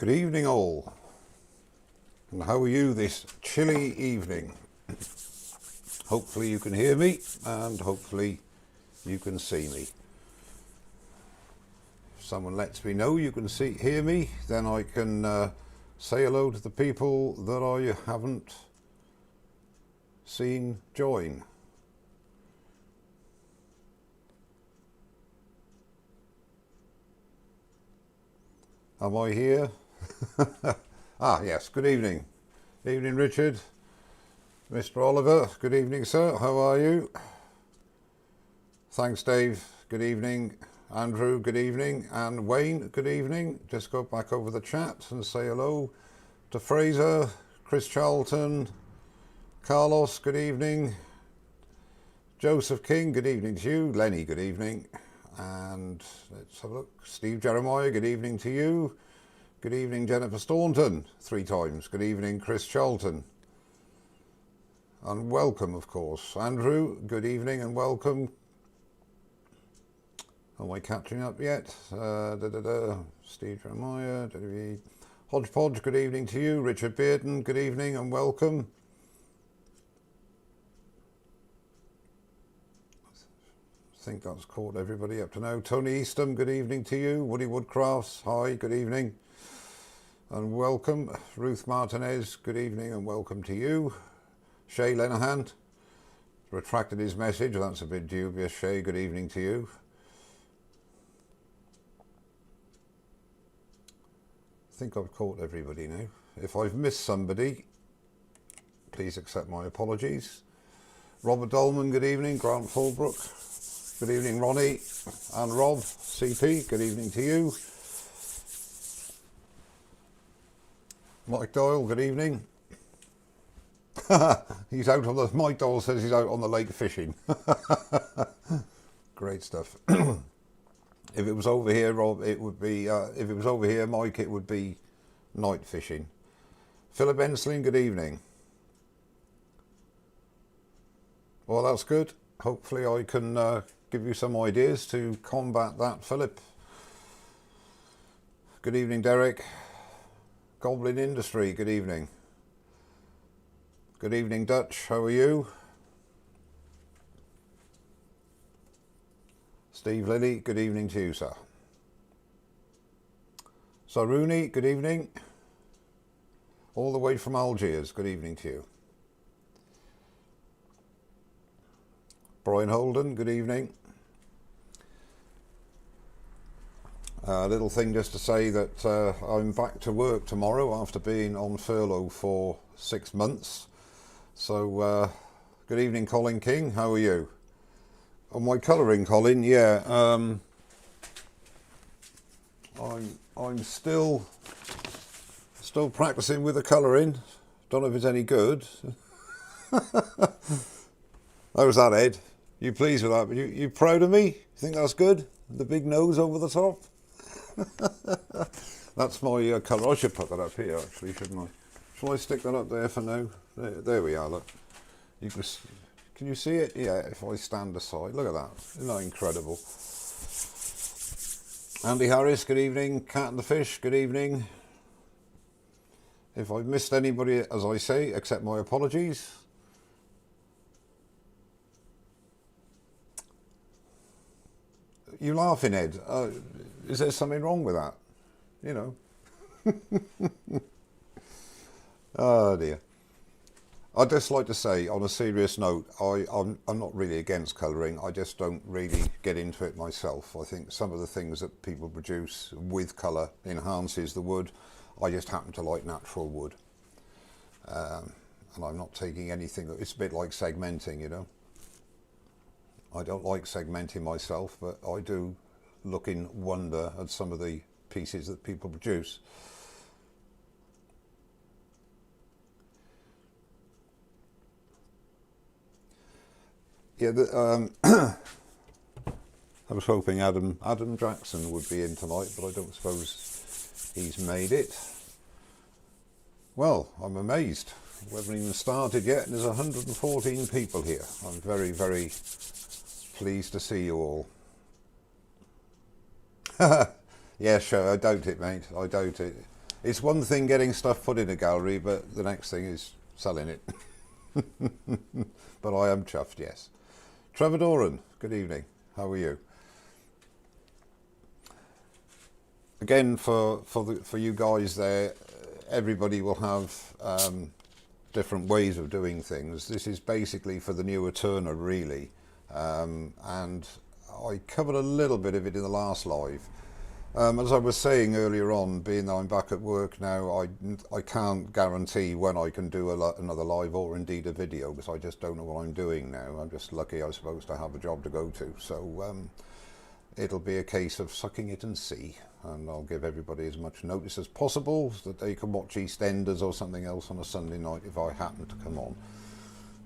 Good evening all, and how are you this chilly evening? Hopefully you can hear me, and hopefully you can see me. If someone lets me know you can hear me, then I can say hello to the people that I haven't seen join. Am I here? Yes, good evening. Evening, Richard. Mr. Oliver, good evening, sir. How are you? Thanks, Dave. Good evening. Andrew, good evening. And Wayne, good evening. Just go back over the chat and say hello to Fraser, Chris Charlton, Carlos, good evening. Joseph King, good evening to you. Lenny, good evening. And let's have a look. Steve Jeremiah, good evening to you. Good evening, Jennifer Staunton, 3 times. Good evening, Chris Charlton. And welcome, of course. Andrew, good evening and welcome. Am I catching up yet? Steve Jeremiah, Hodgepodge, good evening to you. Richard Bearden, good evening and welcome. I think that's caught everybody up to now. Tony Eastham, good evening to you. Woody Woodcrafts, hi, good evening and welcome. Ruth Martinez, good evening and welcome to you. Shay Lenahan retracted his message, that's a bit dubious. Shay, good evening to you. I think I've caught everybody now. If I've missed somebody, please accept my apologies. Robert Dolman, good evening. Grant Fulbrook, good evening. Ronnie and Rob CP, good evening to you. Mike Doyle, good evening. He's out on the, Mike Doyle says he's out on the lake fishing. Great stuff. If it was over here, Rob, it would be, if it was over here, Mike, it would be night fishing. Philip Ensling, good evening. Well, that's good. Hopefully I can give you some ideas to combat that, Philip. Good evening, Derek. Goblin Industry, good evening. Good evening, Dutch, how are you? Steve Lilly, good evening to you, sir. So Rooney, good evening. All the way from Algiers, good evening to you. Brian Holden, good evening. A little thing just to say that I'm back to work tomorrow after being on furlough for 6 months. So good evening, Colin King, how are you? On my colouring, Colin, yeah, I'm still practicing with the colouring. Don't know if it's any good. How's that, Ed? You pleased with that? You proud of me? You think that's good? The big nose over the top? That's my colour. I should put that up here actually, shouldn't I? Shall I stick that up there for now? There we are, look. You can you see it? Yeah, if I stand aside. Look at that. Isn't that incredible? Andy Harris, good evening. Cat and the Fish, good evening. If I've missed anybody, as I say, accept my apologies. You laughing, Ed? Is there something wrong with that? You know. Oh dear. I'd just like to say, on a serious note, I'm not really against colouring. I just don't really get into it myself. I think some of the things that people produce with colour enhances the wood. I just happen to like natural wood. And I'm not taking anything. It's a bit like segmenting, you know. I don't like segmenting myself, but I do look in wonder at some of the pieces that people produce. Yeah, I was hoping Adam Jackson would be in tonight, but I don't suppose he's made it. Well, I'm amazed. We haven't even started yet, and there's 114 people here. I'm very, very pleased to see you all. Yeah, sure, I doubt it, mate. I doubt it. It's one thing getting stuff put in a gallery, but the next thing is selling it. But I am chuffed, yes. Trevor Doran, good evening. How are you? Again, for you guys there, everybody will have different ways of doing things. This is basically for the newer turner, really. And I covered a little bit of it in the last live. As I was saying earlier on, being that I'm back at work now, I can't guarantee when I can do another live or indeed a video, because I just don't know what I'm doing now. I'm just lucky, I suppose, to have a job to go to. So it'll be a case of sucking it and see. And I'll give everybody as much notice as possible so that they can watch EastEnders or something else on a Sunday night if I happen to come on.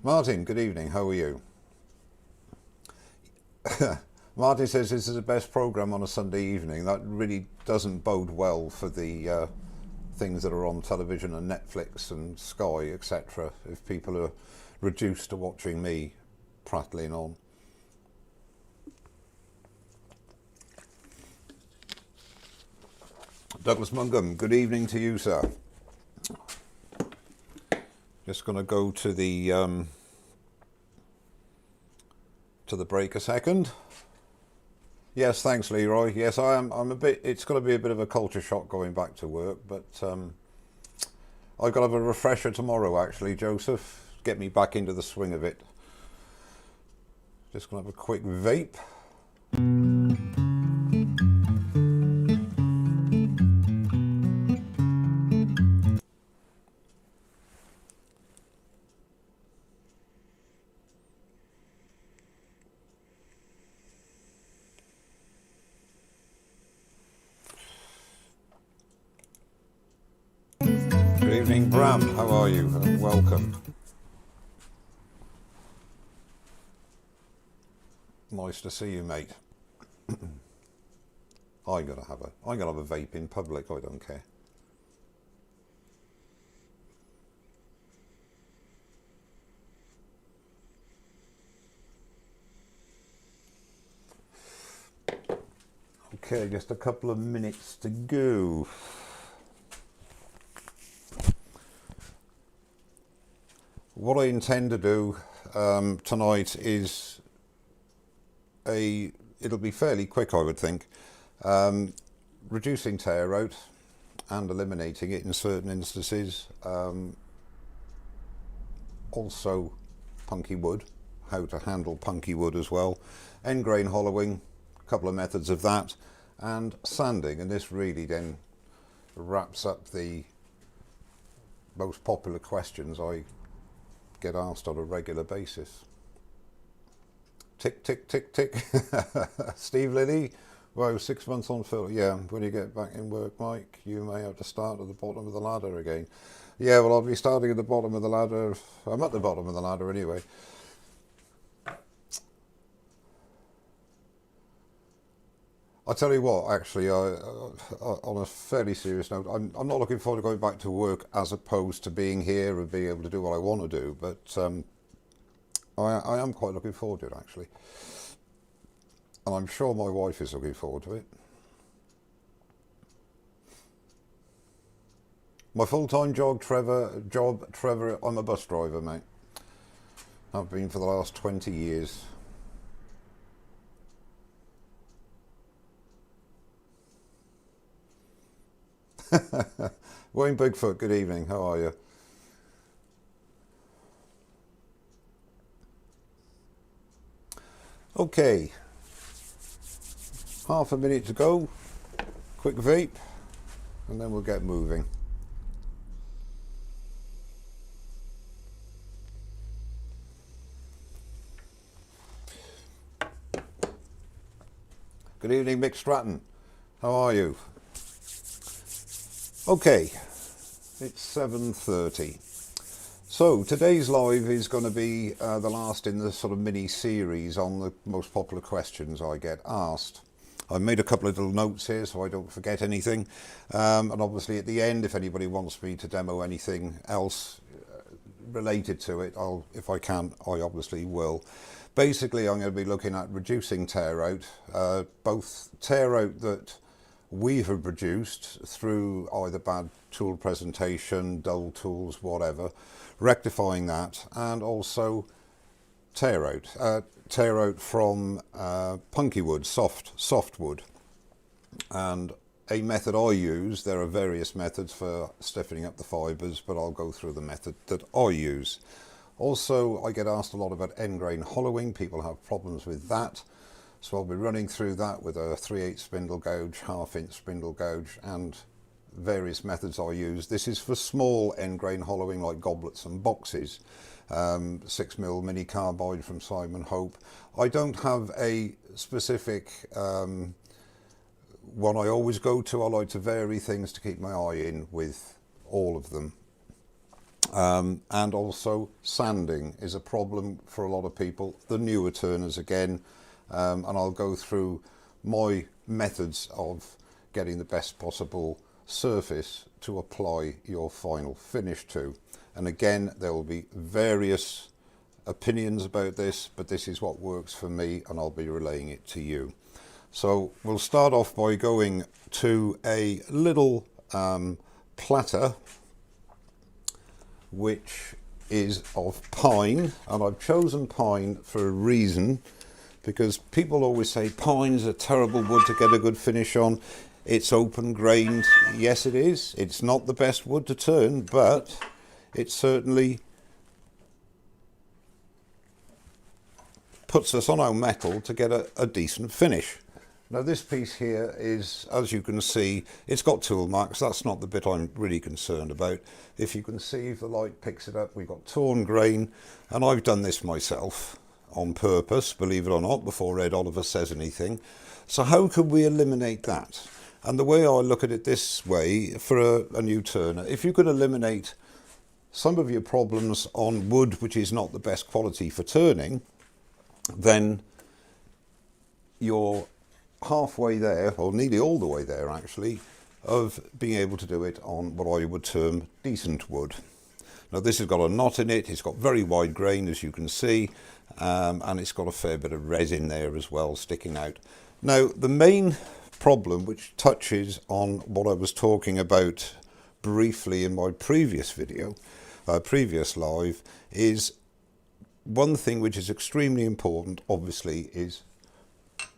Martin, good evening. How are you? Martin says this is the best programme on a Sunday evening. That really doesn't bode well for the things that are on television and Netflix and Sky, etc. If people are reduced to watching me prattling on. Douglas Mungum, good evening to you, sir. Just going to go to the break a second. Yes, thanks, Leroy. Yes, I am. I'm a bit. It's going to be a bit of a culture shock going back to work, but I've got to have a refresher tomorrow. Actually, Joseph, get me back into the swing of it. Just going to have a quick vape. Good evening, Bram. How are you? And welcome. Nice to see you, mate. I'm gonna have a vape in public. I don't care. Okay, just a couple of minutes to go. What I intend to do tonight is it'll be fairly quick, I would think, reducing tear out and eliminating it in certain instances. Also Punky Wood, how to handle Punky Wood as well, end grain hollowing, a couple of methods of that, and sanding. And this really then wraps up the most popular questions I get asked on a regular basis. Tick, tick, tick, tick. Steve Lilly, well, 6 months on Phil. Yeah, when you get back in work, Mike, you may have to start at the bottom of the ladder again. Yeah, well, I'll be starting at the bottom of the ladder. I'm at the bottom of the ladder anyway. I'll tell you what, actually, on a fairly serious note, I'm not looking forward to going back to work as opposed to being here and being able to do what I want to do, but I am quite looking forward to it, actually. And I'm sure my wife is looking forward to it. My full-time job, Trevor, I'm a bus driver, mate. I've been for the last 20 years. Wayne Bigfoot, good evening. How are you? Okay, half a minute to go. Quick vape, and then we'll get moving. Good evening, Mick Stratton. How are you? Okay, it's 7:30. So today's live is going to be the last in the sort of mini series on the most popular questions I get asked. I made a couple of little notes here so I don't forget anything, and obviously at the end, if anybody wants me to demo anything else related to it, if I can, I obviously will. Basically, I'm going to be looking at reducing tear out, both tear out that we have produced through either bad tool presentation, dull tools, whatever, rectifying that, and also tear out from Punky Wood, soft wood. And a method I use, there are various methods for stiffening up the fibres, but I'll go through the method that I use. Also, I get asked a lot about end grain hollowing. People have problems with that. So I'll be running through that with a 3/8 spindle gouge, 1/2 inch spindle gouge, and various methods I use. This is for small end grain hollowing like goblets and boxes. 6mm mini carbide from Simon Hope. I don't have a specific one I always go to. I like to vary things to keep my eye in with all of them. And also sanding is a problem for a lot of people, the newer turners again, and I'll go through my methods of getting the best possible surface to apply your final finish to. And again, there will be various opinions about this, but this is what works for me, and I'll be relaying it to you. So we'll start off by going to a little platter which is of pine, and I've chosen pine for a reason, because people always say pine's a terrible wood to get a good finish on. It's open grained. Yes, it is. It's not the best wood to turn, but it certainly puts us on our metal to get a decent finish. Now this piece here is, as you can see, it's got tool marks. That's not the bit I'm really concerned about. If you can see, if the light picks it up, we've got torn grain, and I've done this myself on purpose, believe it or not, before Ed Oliver says anything. So how could we eliminate that? And the way I look at it this way, for a new turner, if you could eliminate some of your problems on wood which is not the best quality for turning, then you're halfway there, or nearly all the way there actually, of being able to do it on what I would term decent wood. Now this has got a knot in it, it's got very wide grain as you can see, and it's got a fair bit of resin there as well sticking out. Now the main problem, which touches on what I was talking about briefly in my previous video, previous live, is one thing which is extremely important, obviously, is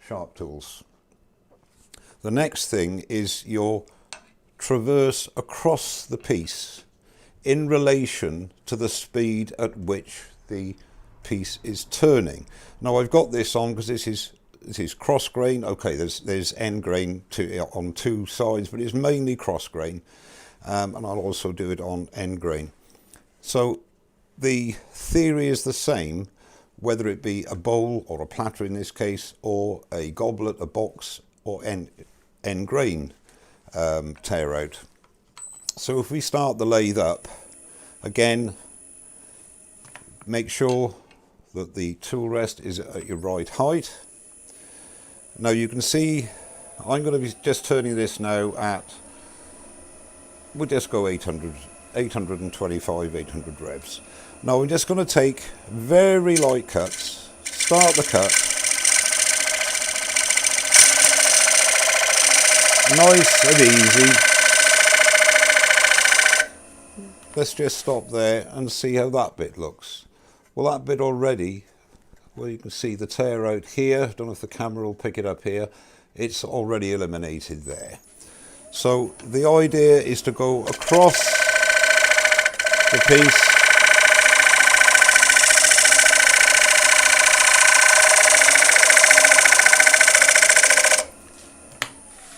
sharp tools. The next thing is your traverse across the piece in relation to the speed at which the piece is turning. Now I've got this on because this is cross grain. Okay, there's end grain on two sides, but it's mainly cross grain, and I'll also do it on end grain. So the theory is the same, whether it be a bowl or a platter in this case, or a goblet, a box, or end grain tear out. So if we start the lathe up, again, make sure that the tool rest is at your right height. Now you can see I'm going to be just turning this now at, we'll just go 825, 800 revs. Now I'm just going to take very light cuts, start the cut, nice and easy. Let's just stop there and see how that bit looks. Well, that bit already, well, you can see the tear out here. Don't know if the camera will pick it up here. It's already eliminated there. So the idea is to go across the piece,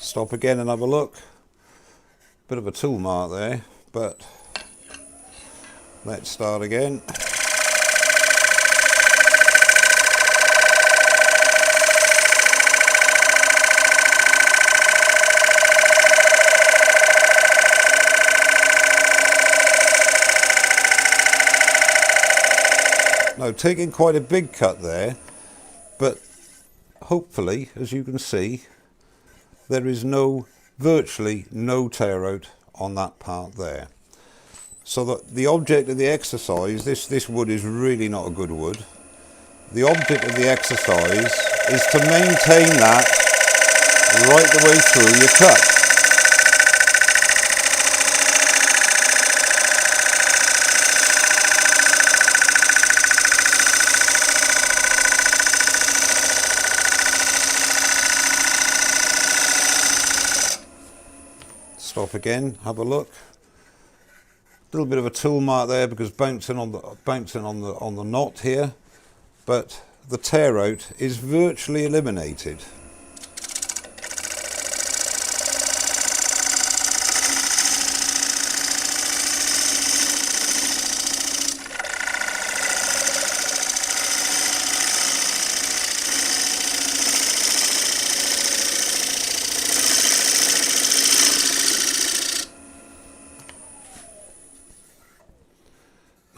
stop again and have a look. Bit of a tool mark there, but let's start again. Now taking quite a big cut there, but hopefully, as you can see, there is virtually no tear out on that part there. So that the object of the exercise, this wood is really not a good wood. The object of the exercise is to maintain that right the way through your cut. Stop again, have a look. A little bit of a tool mark there because bouncing on the knot here, but the tear out is virtually eliminated.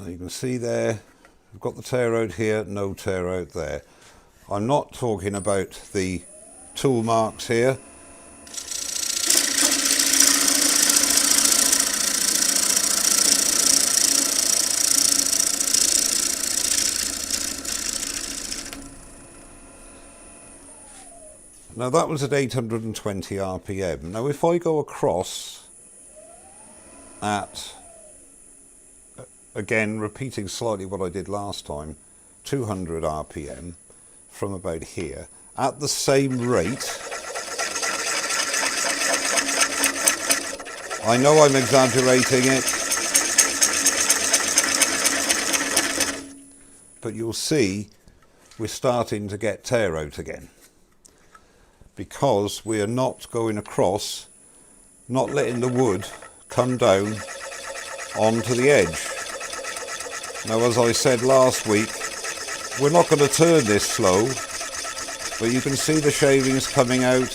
You can see there, we've got the tear out here, no tear out there. I'm not talking about the tool marks here. Now that was at 820 RPM. Now if I go across at, again repeating slightly what I did last time, 200 RPM from about here at the same rate, I know I'm exaggerating it, but you'll see we're starting to get tear out again because we are not going across, not letting the wood come down onto the edge. Now, as I said last week, we're not going to turn this slow, but you can see the shavings coming out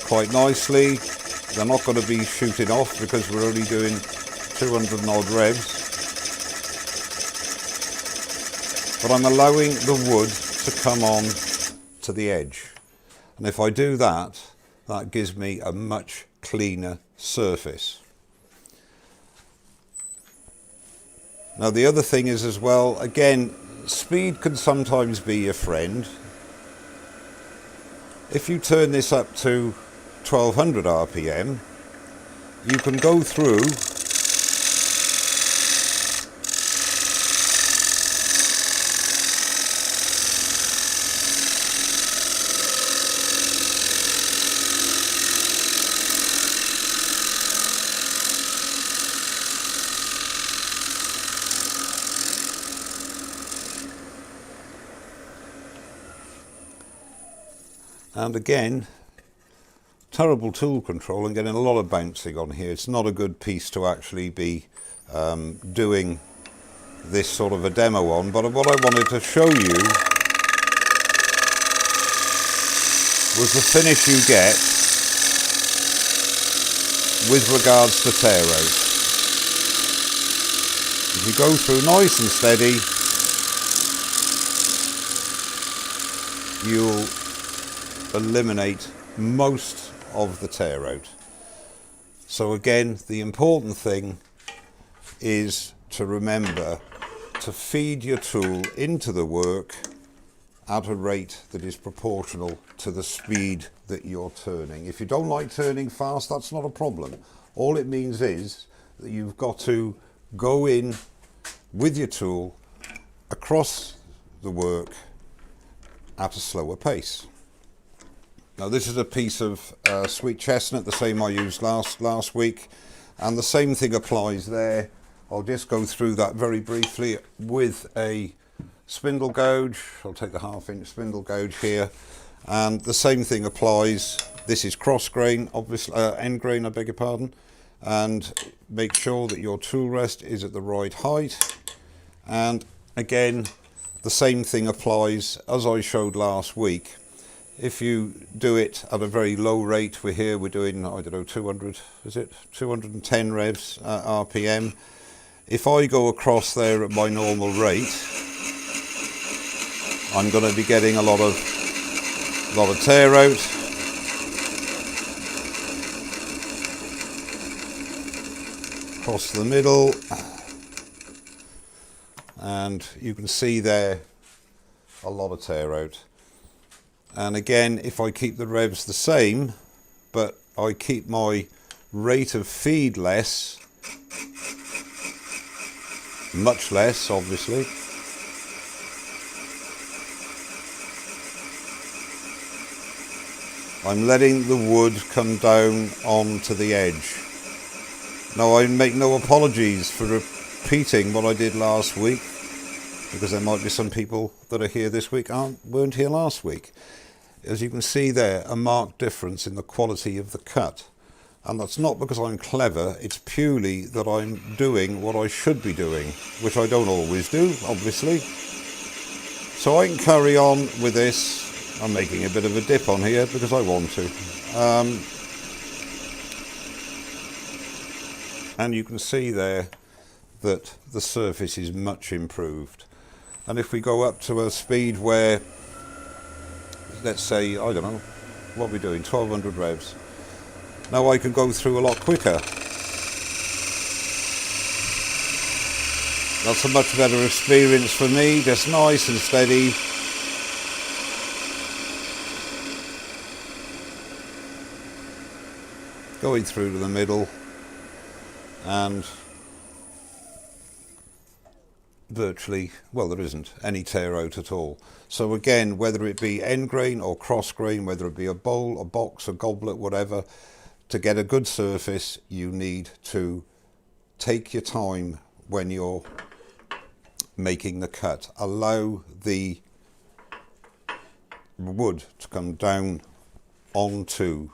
quite nicely. They're not going to be shooting off because we're only doing 200 and odd revs. But I'm allowing the wood to come on to the edge. And if I do that, that gives me a much cleaner surface. Now the other thing is as well, again, speed can sometimes be your friend. If you turn this up to 1200 RPM, you can go through and again, terrible tool control and getting a lot of bouncing on here. It's not a good piece to actually be doing this sort of a demo on, but what I wanted to show you was the finish you get with regards to tear out. If you go through nice and steady, you'll eliminate most of the tear out. So again, the important thing is to remember to feed your tool into the work at a rate that is proportional to the speed that you're turning. If you don't like turning fast, that's not a problem. All it means is that you've got to go in with your tool across the work at a slower pace. Now this is a piece of sweet chestnut, the same I used last week, and the same thing applies there. I'll just go through that very briefly with a spindle gouge. I'll take the 1/2 inch spindle gouge here, and the same thing applies. This is cross grain, obviously end grain, I beg your pardon, and make sure that your tool rest is at the right height. And again, the same thing applies as I showed last week. If you do it at a very low rate, we're doing, I don't know, 200, is it? 210 revs RPM. If I go across there at my normal rate, I'm going to be getting a lot of tear out. Across the middle. And you can see there a lot of tear out. And again, if I keep the revs the same, but I keep my rate of feed less, much less obviously, I'm letting the wood come down onto the edge. Now I make no apologies for repeating what I did last week, because there might be some people that are here this week weren't here last week. As you can see there, a marked difference in the quality of the cut. And that's not because I'm clever, it's purely that I'm doing what I should be doing, which I don't always do, obviously. So I can carry on with this. I'm making a bit of a dip on here because I want to. And you can see there that the surface is much improved. And if we go up to a speed where, let's say, I don't know, what are we doing, 1200 revs. Now I can go through a lot quicker. That's a much better experience for me, just nice and steady. Going through to the middle and virtually, well, there isn't any tear out at all. So again, whether it be end grain or cross grain, whether it be a bowl, a box, a goblet, whatever, to get a good surface, you need to take your time when you're making the cut. Allow the wood to come down onto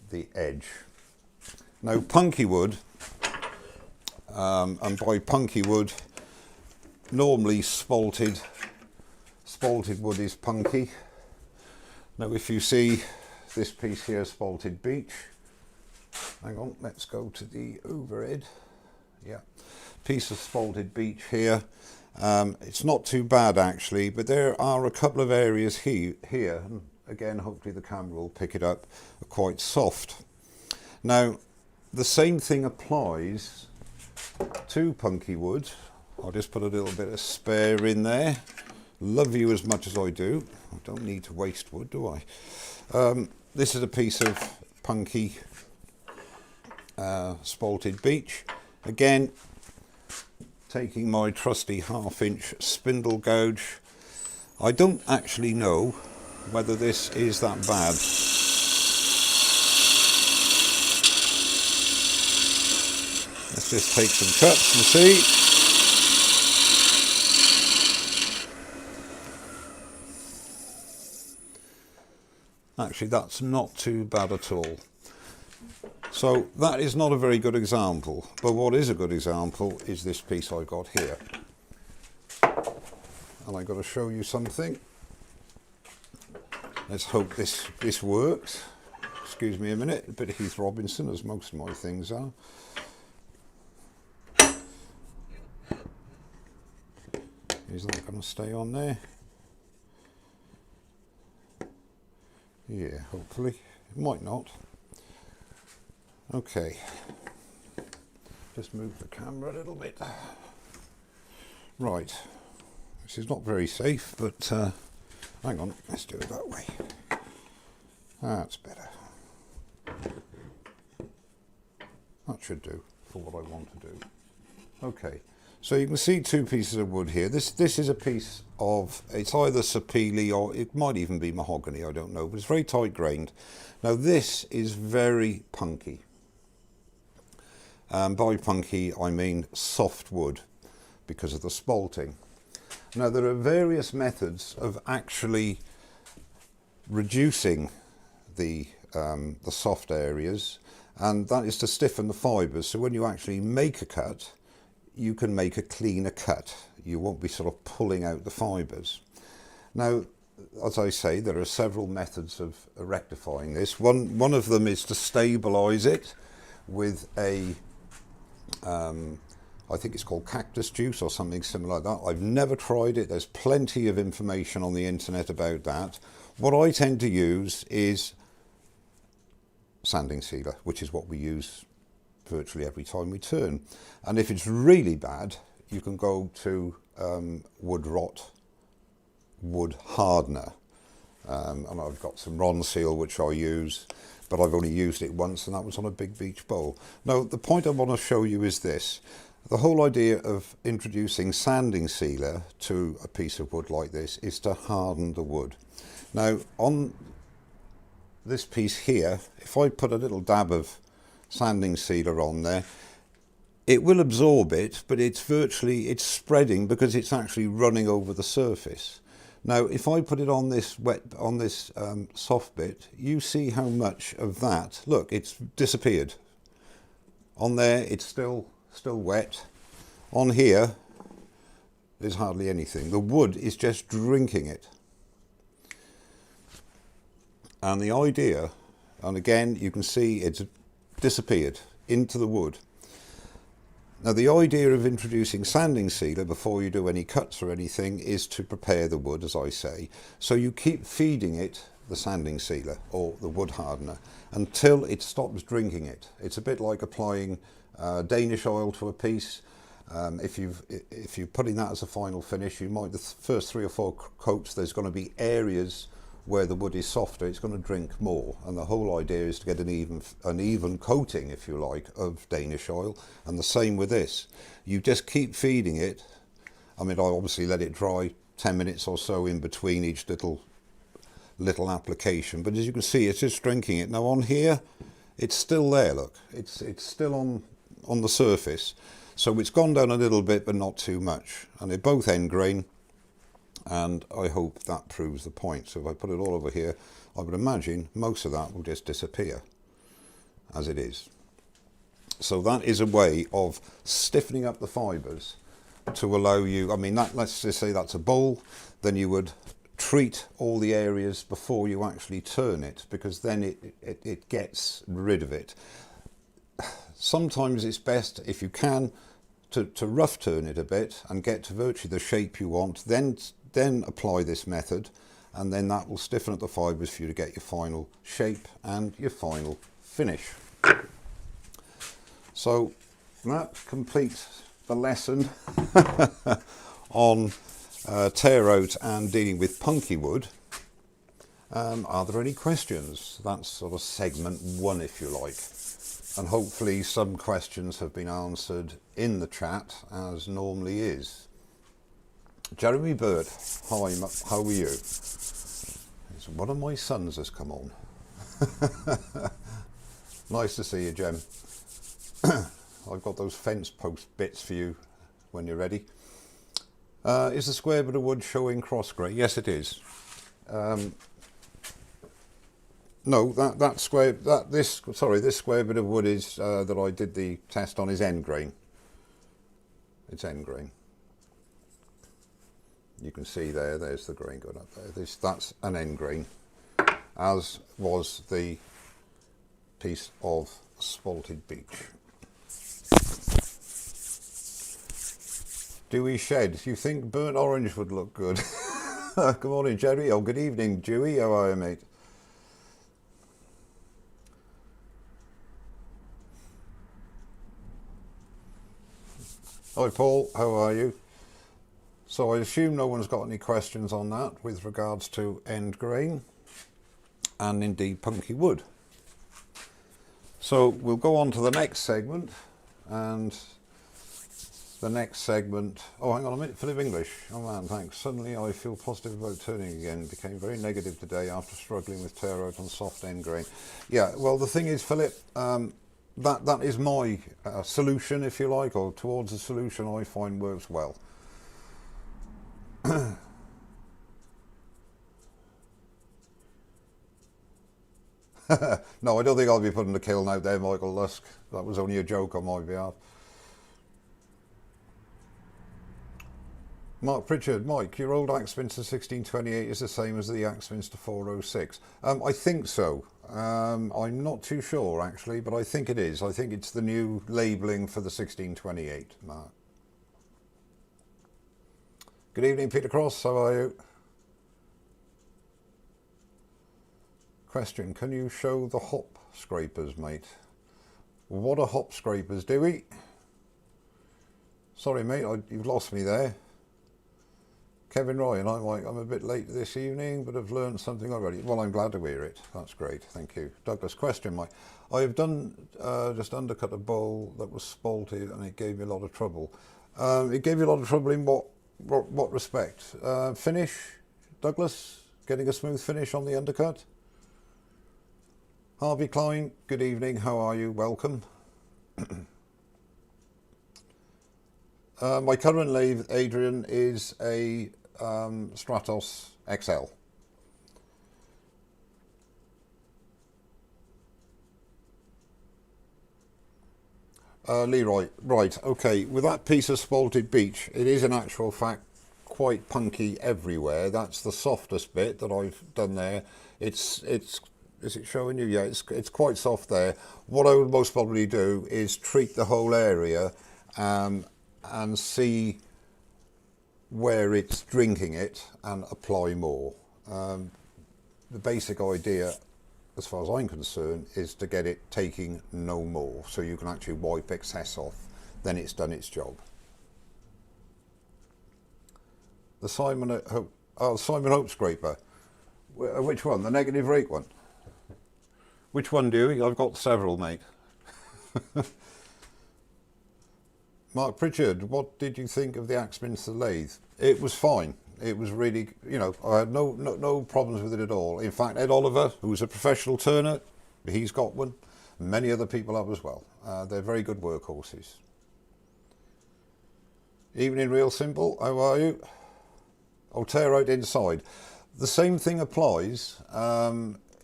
the edge. Now Punky Wood, and by Punky Wood, normally spalted wood is punky. Now if you see this piece here, spalted beech, hang on, let's go to the overhead. Yeah, piece of spalted beech here. It's not too bad actually, but there are a couple of areas here, and again hopefully the camera will pick it up, are quite soft. Now the same thing applies to Punky Wood. I'll just put a little bit of spare in there. Love you as much as I do. I don't need to waste wood, do I? This is a piece of punky spalted beech. Again, taking my trusty 1/2 inch spindle gouge. I don't actually know whether this is that bad. Let's just take some cuts and see. Actually, that's not too bad at all. So that is not a very good example, but what is a good example is this piece I got here. And I got to show you something. Let's hope this works. Excuse me a minute, a bit of Heath Robinson, as most of my things are. Is that going to stay on there? Yeah, hopefully. It might not. Okay. Just move the camera a little bit. Right. This is not very safe, but hang on, let's do it that way. That's better. That should do for what I want to do. Okay. So you can see two pieces of wood here. This is a piece of, it's either sapele or it might even be mahogany, I don't know, but it's very tight grained. Now this is very punky. By punky I mean soft wood because of the spalting. Now there are various methods of actually reducing the soft areas, and that is to stiffen the fibres, so when you actually make a cut, you can make a cleaner cut. You won't be sort of pulling out the fibres. Now, as I say, there are several methods of rectifying this. One of them is to stabilise it with a, I think it's called cactus juice or something similar like that. I've never tried it. There's plenty of information on the internet about that. What I tend to use is sanding sealer, which is what we use virtually every time we turn. And if it's really bad, you can go to wood rot, wood hardener. And I've got some Ronseal which I use, but I've only used it once, and that was on a big beach bowl. Now the point I want to show you is this. The whole idea of introducing sanding sealer to a piece of wood like this is to harden the wood. Now on this piece here, if I put a little dab of sanding sealer on there, it will absorb it, but it's spreading because it's actually running over the surface. Now if I put it on this soft bit, you see how much of that, look, it's disappeared. On there it's still wet. On here there's hardly anything. The wood is just drinking it. And the idea, and again you can see it's disappeared into the wood. Now the idea of introducing sanding sealer before you do any cuts or anything is to prepare the wood, as I say. So you keep feeding it the sanding sealer or the wood hardener until it stops drinking it. It's a bit like applying Danish oil to a piece. If you're putting that as a final finish, you might, the first 3 or 4 coats, there's going to be areas where the wood is softer, it's going to drink more, and the whole idea is to get an even coating, if you like, of Danish oil. And the same with this, you just keep feeding it. I mean, I obviously let it dry 10 minutes or so in between each little application, but as you can see, it's just drinking it. Now on here, it's still there, look, it's still on the surface, so it's gone down a little bit but not too much, and they're both end grain. And I hope that proves the point. So if I put it all over here, I would imagine most of that will just disappear as it is. So that is a way of stiffening up the fibres to allow you, I mean, let's just say that's a bowl, then you would treat all the areas before you actually turn it, because then it gets rid of it. Sometimes it's best, if you can, to rough turn it a bit and get to virtually the shape you want, then apply this method, and then that will stiffen up the fibres for you to get your final shape and your final finish. So that completes the lesson on tear out and dealing with punky wood. Are there any questions? That's sort of segment 1, if you like, and hopefully some questions have been answered in the chat, as normally is. Jeremy Bird, hi, how are you? One of my sons has come on. Nice to see you, Jem. I've got those fence post bits for you when you're ready. Is the square bit of wood showing cross grey? Yes, it is. No, this square bit of wood is that I did the test on is end grain. It's end grain. You can see there's the grain going up there. That's an end grain, as was the piece of spalted beech. Dewy shed. Do you think burnt orange would look good? Good morning, Jerry. Oh, good evening, Dewey. How are you, mate? Hi, Paul. How are you? So I assume no one's got any questions on that with regards to end grain and indeed punky wood. So we'll go on to the next segment, and the next segment, oh hang on a minute, Philip English, oh man, thanks. Suddenly I feel positive about turning again, became very negative today after struggling with tear out on soft end grain. Yeah, well the thing is, Philip, that is my solution, if you like, or towards a solution I find works well. No, I don't think I'll be putting the kiln out there, Michael Lusk. That was only a joke on my behalf. Mark Pritchard, Mike, your old Axminster 1628 is the same as the Axminster 406. I think so. I'm not too sure actually, but I think it is. I think it's the new labelling for the 1628, Mark. Good evening, Peter Cross, how are you? Question, can you show the hop scrapers, mate? What are hop scrapers, Dewey? Sorry, mate, you've lost me there. Kevin Ryan, I'm a bit late this evening, but I've learned something already. Well, I'm glad to hear it. That's great. Thank you. Douglas, question, Mike. I have done just undercut a bowl that was spalted, and it gave me a lot of trouble. It gave you a lot of trouble in what respect? Finish, Douglas? Getting a smooth finish on the undercut? Harvey Klein, good evening. How are you? Welcome. My current lathe, Adrian, is a Stratos XL. Leroy, right, okay, with that piece of spalted beech, it is in actual fact quite punky everywhere. That's the softest bit that I've done there. It's is it showing you? Yeah, it's quite soft there. What I would most probably do is treat the whole area and see where it's drinking it and apply more. The basic idea, as far as I'm concerned, is to get it taking no more, so you can actually wipe excess off. Then it's done its job. The Simon Hope scraper. Which one? The negative rake one? Which one, Dewey? I've got several, mate. Mark Pritchard, what did you think of the Minster lathe? It was fine. It was really, you know, I had no problems with it at all. In fact, Ed Oliver, who's a professional turner, he's got one. Many other people have as well. They're very good workhorses. Evening, Real Simple. How are you? Oh, tear out inside. The same thing applies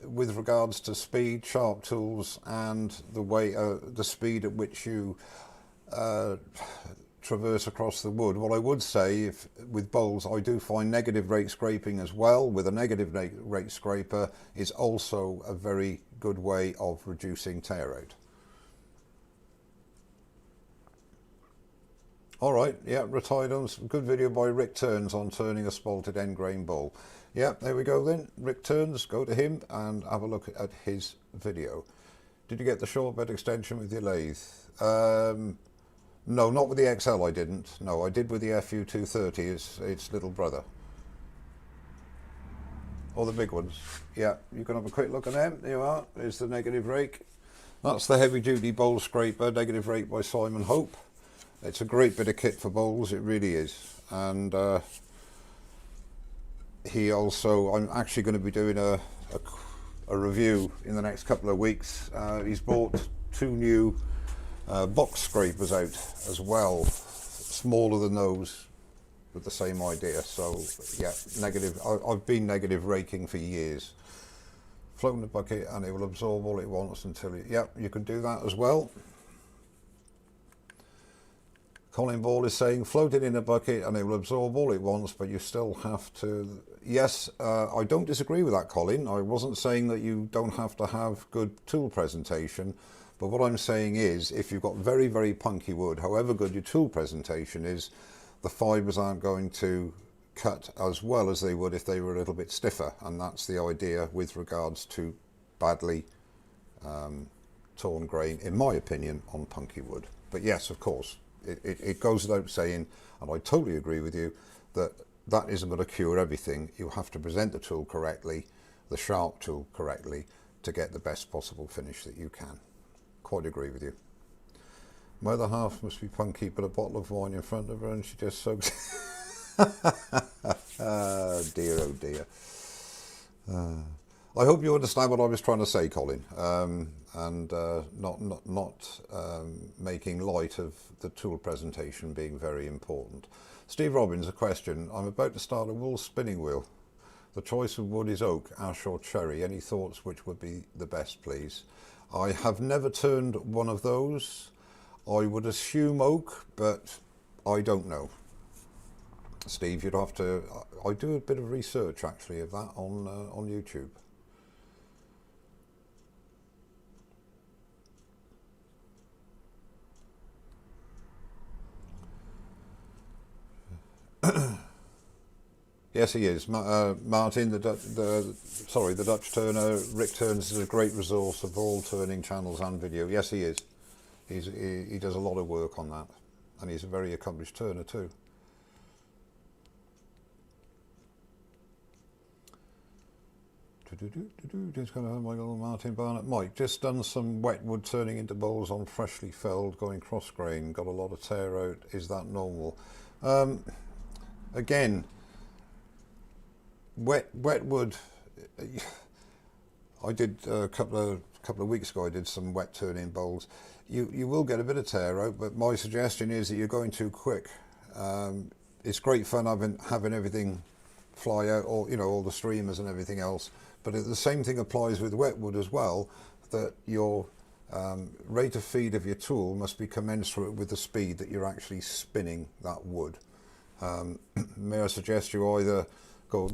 with regards to speed, sharp tools, and the way, the speed at which you traverse across the wood. What I would say, with bowls, I do find negative rake scraping as well. With a negative rake scraper is also a very good way of reducing tear out. All right, yeah, retired on good video by Rick Turns on turning a spalted end grain bowl. Yeah, there we go then. Rick Turns, go to him and have a look at his video. Did you get the short bed extension with your lathe? No, not with the XL I didn't. No, I did with the FU 230, its little brother. Or the big ones. Yeah, you can have a quick look at them. There you are. There's the negative rake. That's the heavy duty bowl scraper, negative rake by Simon Hope. It's a great bit of kit for bowls, it really is. And he also, I'm actually going to be doing a review in the next couple of weeks. He's bought 2 new box scrapers out as well, smaller than those, with the same idea. So yeah, negative. I've been negative raking for years. Float in the bucket and it will absorb all it wants until it, yeah, you can do that as well. Colin Ball is saying float it in a bucket and it will absorb all it wants, but you still have to. Yes, I don't disagree with that, Colin. I wasn't saying that you don't have to have good tool presentation, but what I'm saying is if you've got very, very punky wood, however good your tool presentation is, the fibres aren't going to cut as well as they would if they were a little bit stiffer, and that's the idea with regards to badly torn grain, in my opinion, on punky wood. But yes, of course, it goes without saying, and I totally agree with you, that that isn't going to cure everything. You have to present the tool correctly, the sharp tool correctly, to get the best possible finish that you can. Quite agree with you. My other half must be punky, but a bottle of wine in front of her and she just soaks. Oh dear, oh dear. I hope you understand what I was trying to say, Colin, and not making light of the tool presentation being very important. Steve Robbins, a question. I'm about to start a wool spinning wheel. The choice of wood is oak, ash or cherry. Any thoughts which would be the best, please? I have never turned one of those. I would assume oak, but I don't know. Steve, you'd have to. I do a bit of research actually of that on YouTube. Yes, he is. Martin, the Dutch turner. Rick Turns is a great resource of all turning channels and video. Yes, he is. He does a lot of work on that, and he's a very accomplished turner too. Just going to have Michael Martin Barnett. Mike, just done some wet wood turning into bowls on freshly felled, going cross grain. Got a lot of tear out. Is that normal? Again, wet wood. I did a couple of weeks ago. I did some wet turning bowls. You will get a bit of tear out, but my suggestion is that you're going too quick. It's great fun having everything fly out, or all the streamers and everything else. But the same thing applies with wet wood as well. That your rate of feed of your tool must be commensurate with the speed that you're actually spinning that wood. May I suggest you either go,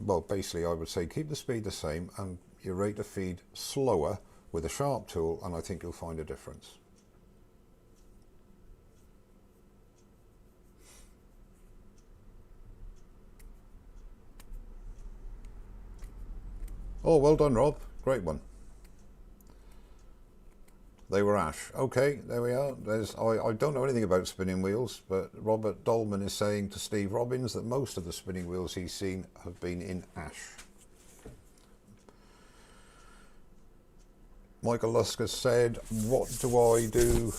well, basically I would say keep the speed the same and your rate of feed slower with a sharp tool, and I think you'll find a difference. Oh, well done, Rob. Great one. They were ash. Okay, there we are. I don't know anything about spinning wheels, but Robert Dolman is saying to Steve Robbins that most of the spinning wheels he's seen have been in ash. Michael Lusk has said, what do I do?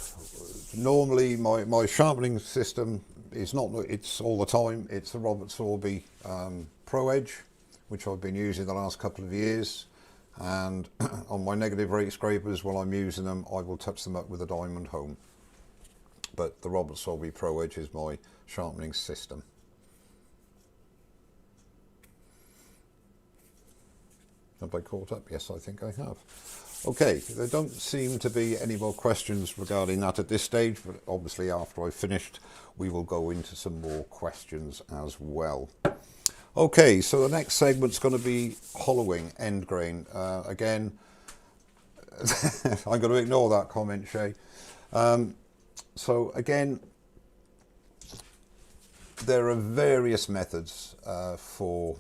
Normally my sharpening system is not, it's all the time, it's the Robert Sorby Pro Edge, which I've been using the last couple of years. And on my negative rate scrapers, while I'm using them, I will touch them up with a diamond home. But the Robert Sorby Pro Edge is my sharpening system. Have I caught up? Yes, I think I have. Okay, there don't seem to be any more questions regarding that at this stage, but obviously after I've finished, we will go into some more questions as well. Okay, so the next segment's going to be hollowing end grain. Again, I'm going to ignore that comment, Shay. So again, there are various methods for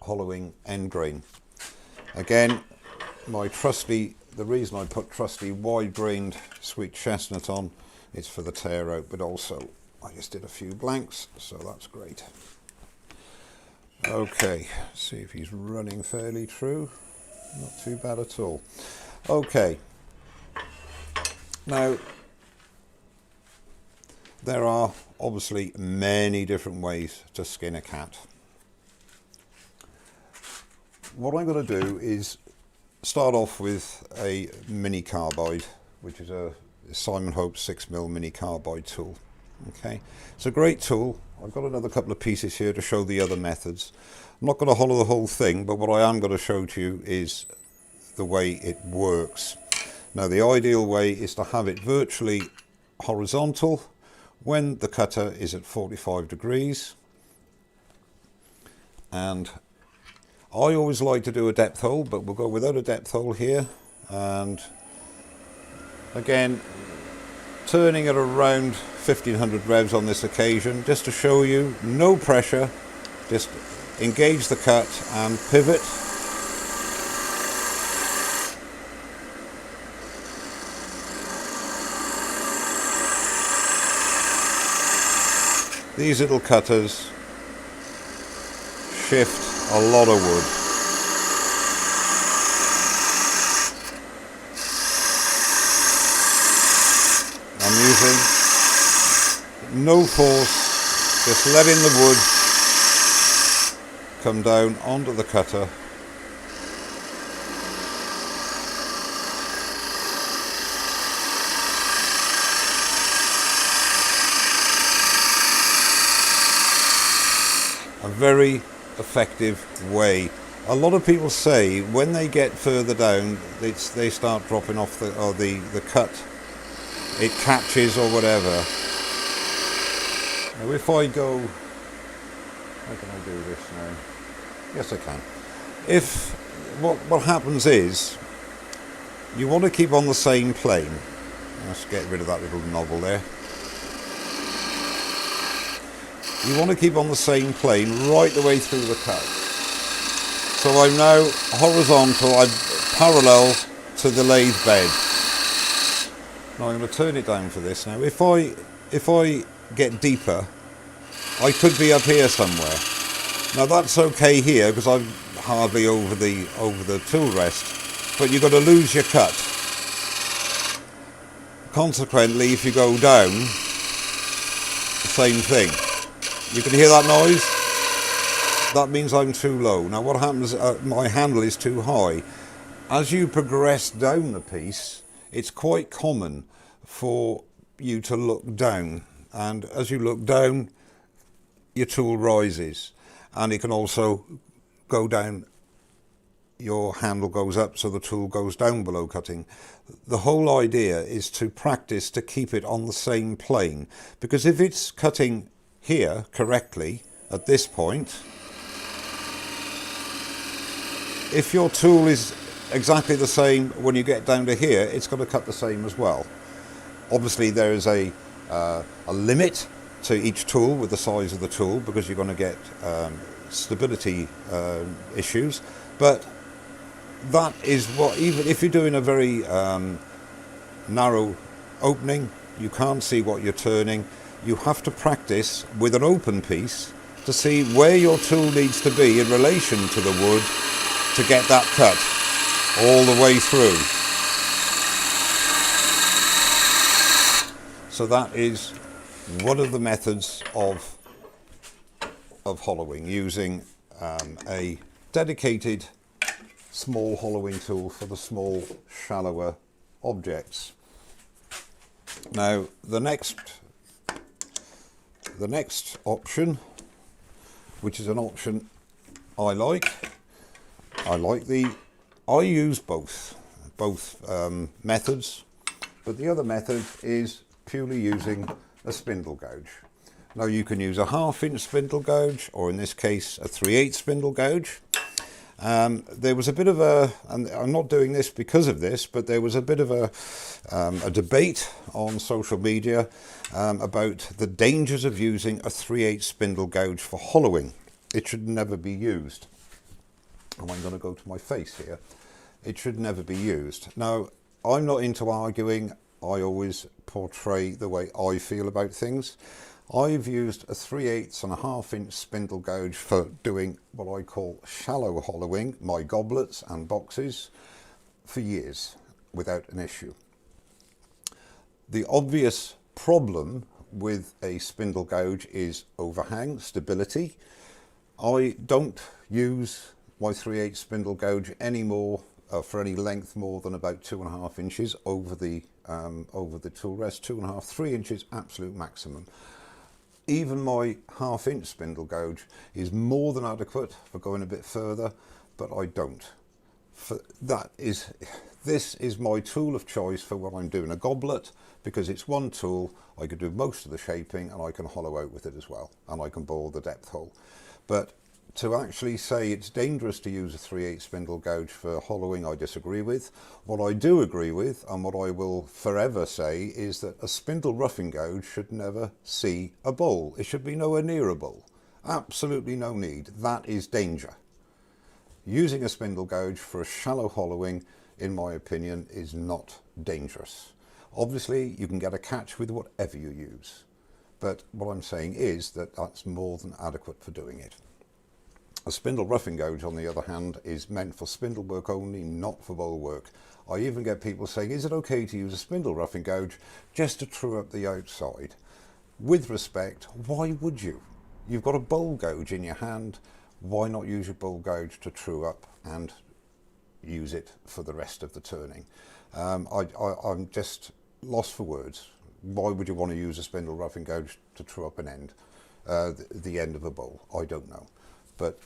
hollowing end grain. Again, the reason I put trusty wide-grained sweet chestnut on is for the tear out, but also I just did a few blanks, so that's great. Okay, see if he's running fairly true. Not too bad at all. Okay, now there are obviously many different ways to skin a cat. What I'm going to do is start off with a mini carbide, which is a Simon Hope 6mm mini carbide tool. Okay, it's a great tool. I've got another couple of pieces here to show the other methods. I'm not going to hollow the whole thing, but what I am going to show to you is the way it works. Now, the ideal way is to have it virtually horizontal when the cutter is at 45 degrees. And I always like to do a depth hole, but we'll go without a depth hole here. And again, turning at around 1500 revs on this occasion, just to show you, no pressure, just engage the cut and pivot. These little cutters shift a lot of wood. I'm using no force, just letting the wood come down onto the cutter. A very effective way. A lot of people say when they get further down, they start dropping off the cut. It catches or whatever. Now if I go, how can I do this now? Yes, I can. If what happens is you want to keep on the same plane. Let's get rid of that little novel there. You want to keep on the same plane right the way through the cut. So I'm now horizontal, I'm parallel to the lathe bed. Now I'm going to turn it down for this. Now if I get deeper, I could be up here somewhere. Now that's okay here because I've hardly over the tool rest, but you've got to lose your cut. Consequently, if you go down, the same thing. You can hear that noise? That means I'm too low. Now what happens, my handle is too high. As you progress down the piece, it's quite common for you to look down, and as you look down, your tool rises, and it can also go down, your handle goes up, so the tool goes down below cutting. The whole idea is to practice to keep it on the same plane, because if it's cutting here correctly at this point, if your tool is exactly the same when you get down to here, it's going to cut the same as well. Obviously there is a limit to each tool with the size of the tool, because you're going to get stability issues, but that is what, even if you're doing a very narrow opening, you can't see what you're turning. You have to practice with an open piece to see where your tool needs to be in relation to the wood to get that cut all the way through. So that is one of the methods of hollowing, using a dedicated small hollowing tool for the small, shallower objects. Now the next option, which is an option I use both methods, but the other method is purely using a spindle gouge. Now you can use a 1/2 inch spindle gouge, or in this case a 3/8 spindle gouge. There was a bit of a, and I'm not doing this because of this, but there was a bit of a debate on social media about the dangers of using a 3/8 spindle gouge for hollowing. It should never be used. And I'm going to go to my face here. It should never be used. Now, I'm not into arguing. I always portray the way I feel about things. I've used a 3/8 and a 1/2 inch spindle gouge for doing what I call shallow hollowing, my goblets and boxes, for years without an issue. The obvious problem with a spindle gouge is overhang, stability. I don't use my 3/8 spindle gouge anymore for any length more than about 2.5 inches over the tool rest. 2.5, 3 inches absolute maximum. Even my 1/2 inch spindle gouge is more than adequate for going a bit further, but I don't. This is my tool of choice for when I'm doing a goblet, because it's one tool. I can do most of the shaping, and I can hollow out with it as well, and I can bore the depth hole. But to actually say it's dangerous to use a 3/8 spindle gouge for hollowing, I disagree with. What I do agree with, and what I will forever say, is that a spindle roughing gouge should never see a bowl. It should be nowhere near a bowl. Absolutely no need. That is danger. Using a spindle gouge for a shallow hollowing, in my opinion, is not dangerous. Obviously, you can get a catch with whatever you use, but what I'm saying is that that's more than adequate for doing it. A spindle roughing gouge, on the other hand, is meant for spindle work only, not for bowl work. I even get people saying, is it okay to use a spindle roughing gouge just to true up the outside? With respect, why would you? You've got a bowl gouge in your hand. Why not use your bowl gouge to true up and use it for the rest of the turning? I'm just lost for words. Why would you want to use a spindle roughing gouge to true up an end, the end of a bowl? I don't know. But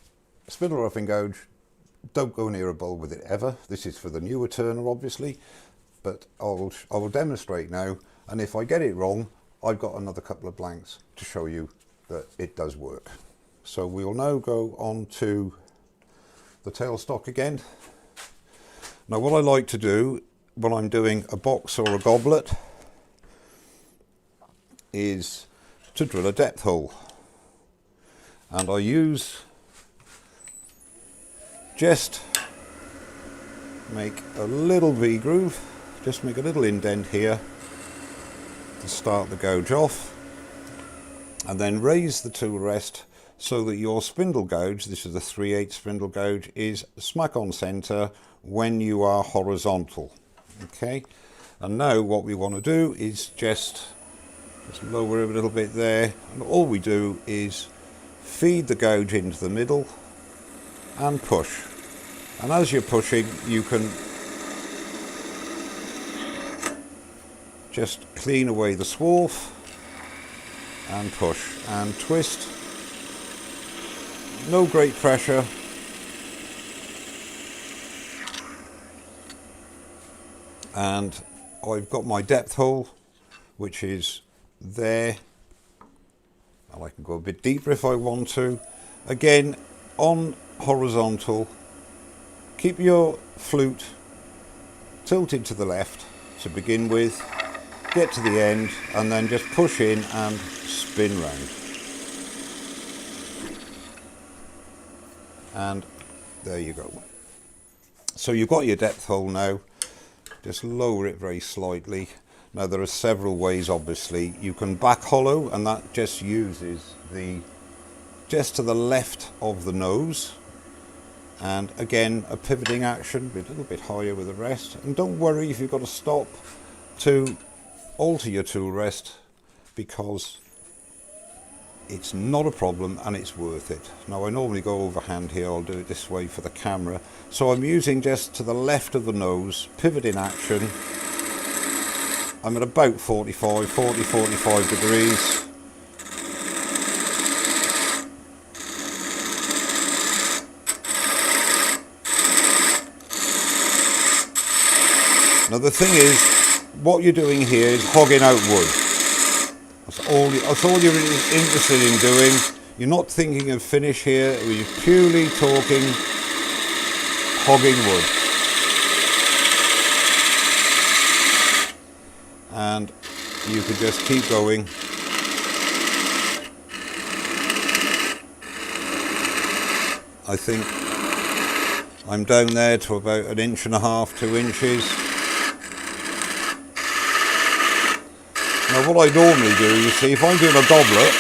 spindle roughing gouge, don't go near a bowl with it ever. This is for the newer turner, obviously, but I will demonstrate now, and if I get it wrong, I've got another couple of blanks to show you that it does work. So we will now go on to the tailstock again. Now what I like to do when I'm doing a box or a goblet is to drill a depth hole, and I use, just make a little V groove, just make a little indent here to start the gouge off, and then raise the tool rest so that your spindle gouge, this is the 3/8 spindle gouge, is smack on center when you are horizontal. Okay, and now what we want to do is just lower it a little bit there, and all we do is feed the gouge into the middle and push. And as you're pushing, you can just clean away the swarf and push and twist. No great pressure. And I've got my depth hole, which is there, and I can go a bit deeper if I want to. Again, on horizontal, keep your flute tilted to the left to begin with, get to the end, and then just push in and spin round. And there you go. So you've got your depth hole now. Just lower it very slightly. Now there are several ways, obviously. You can back hollow, and that just uses just to the left of the nose. And again, a pivoting action, a little bit higher with the rest. And don't worry if you've got to stop to alter your tool rest, because it's not a problem and it's worth it. Now I normally go overhand here, I'll do it this way for the camera. So I'm using just to the left of the nose, pivot in action. I'm at about 45 degrees. Now the thing is, what you're doing here is hogging out wood. That's all you're interested in doing. You're not thinking of finish here, you're purely talking hogging wood. And you could just keep going. I think I'm down there to about 1.5 inches, 2 inches. Now what I normally do, you see, if I'm doing a goblet,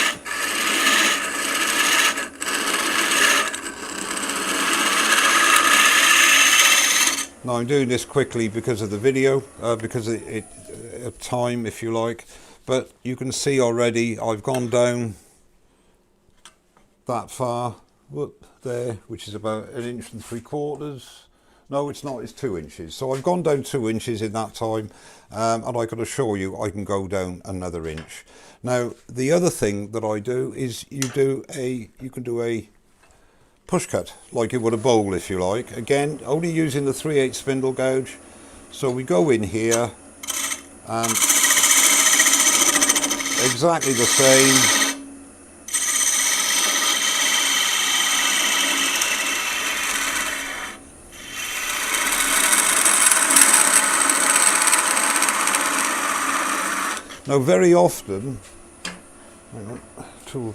now I'm doing this quickly because of the video, because of time, if you like, but you can see already I've gone down that far, there, which is about 1.75 inches. No, it's not, it's 2 inches. So I've gone down 2 inches in that time, and I can assure you I can go down another inch. Now, the other thing that I do is you can do a push cut, like you would a bowl, if you like. Again, only using the 3/8 spindle gouge. So we go in here, and exactly the same. Now very often, hang on, tool.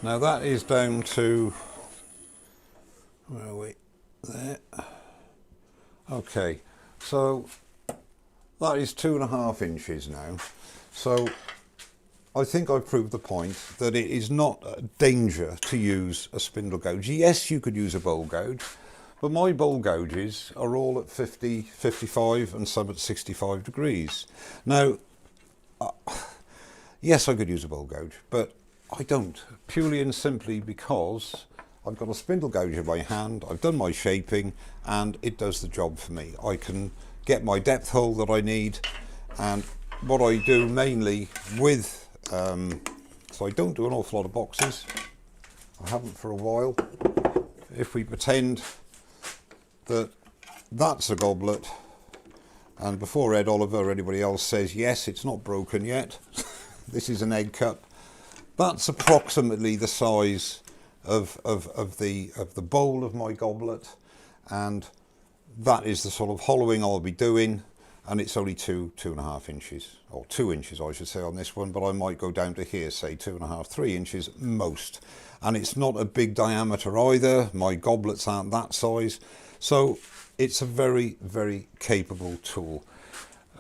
Now that is down to, where are we? There. Okay. So that is 2.5 inches now. So I think I've proved the point that it is not a danger to use a spindle gouge. Yes, you could use a bowl gouge, but my bowl gouges are all at 50, 55 and some at 65 degrees. Now, yes, I could use a bowl gouge, but I don't, purely and simply because I've got a spindle gouge in my hand, I've done my shaping, and it does the job for me. I can get my depth hole that I need, and what I do mainly with, so I don't do an awful lot of boxes, I haven't for a while. If we pretend that that's a goblet, and before Ed Oliver or anybody else says, yes, it's not broken yet, this is an egg cup, that's approximately the size of the bowl of my goblet, and that is the sort of hollowing I'll be doing. and it's only 2.5 inches, or 2 inches I should say on this one, but I might go down to here, say 2.5, 3 inches most. And it's not a big diameter either, my goblets aren't that size, so it's a very, very capable tool.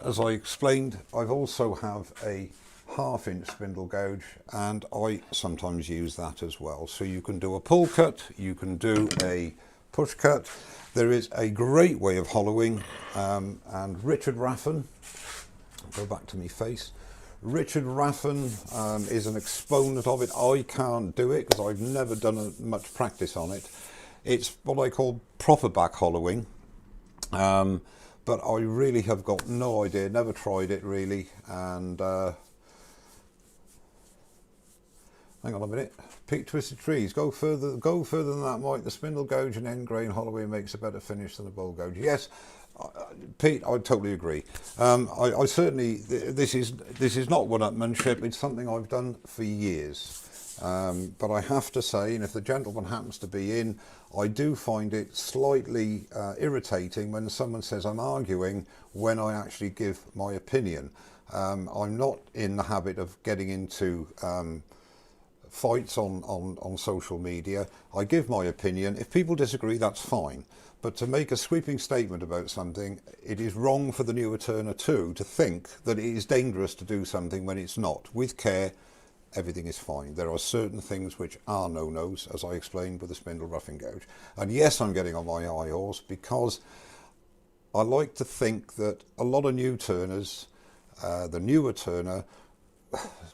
As I explained, I also have a 1/2 inch spindle gouge, and I sometimes use that as well. So you can do a pull cut, you can do a push cut. There is a great way of hollowing, and Richard Raffin, go back to me face, Richard Raffin is an exponent of it. I can't do it because I've never done much practice on it. It's what I call proper back hollowing, but I really have got no idea, never tried it really, and hang on a minute. Peak twisted trees. Go further than that, Mike. The spindle gouge and end grain hollowing makes a better finish than a bowl gouge. Yes, Pete, I totally agree. I certainly, this is not one-upmanship. It's something I've done for years. But I have to say, and if the gentleman happens to be in, I do find it slightly irritating when someone says I'm arguing when I actually give my opinion. I'm not in the habit of getting into fights on social media. I give my opinion. If people disagree, that's fine. But to make a sweeping statement about something, it is wrong for the newer turner too to think that it is dangerous to do something when it's not. With care, everything is fine. There are certain things which are no-nos, as I explained with the spindle roughing gouge. And yes, I'm getting on my high horse because I like to think that a lot of new turners, the newer turner,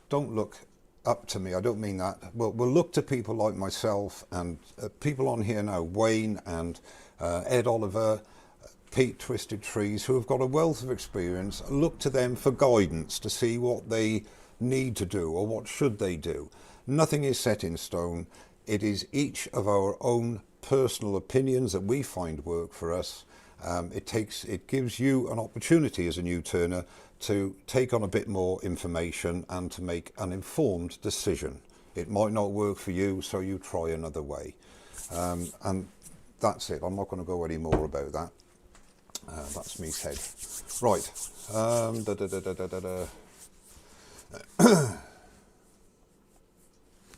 don't look up to me. I don't mean that. We'll look to people like myself and people on here now, Wayne and Ed Oliver, Pete Twisted Trees, who have got a wealth of experience. Look to them for guidance to see what they need to do or what should they do. Nothing is set in stone. It is each of our own personal opinions that we find work for us. It gives you an opportunity as a new turner to take on a bit more information and to make an informed decision. It might not work for you, so you try another way. And that's it. I'm not going to go any more about that. That's me said. Right.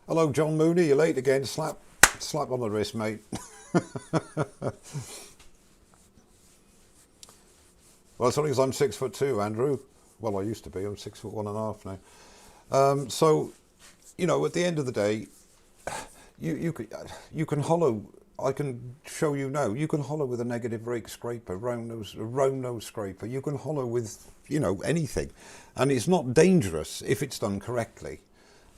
Hello, John Mooney. You're late again. Slap on the wrist, mate. Well, it's only because I'm 6'2", Andrew. Well, I used to be. I'm 6'1.5" now. So, you know, at the end of the day, you can hollow. I can show you now. You can hollow with a negative rake scraper, round nose scraper. You can hollow with, you know, anything, and it's not dangerous if it's done correctly.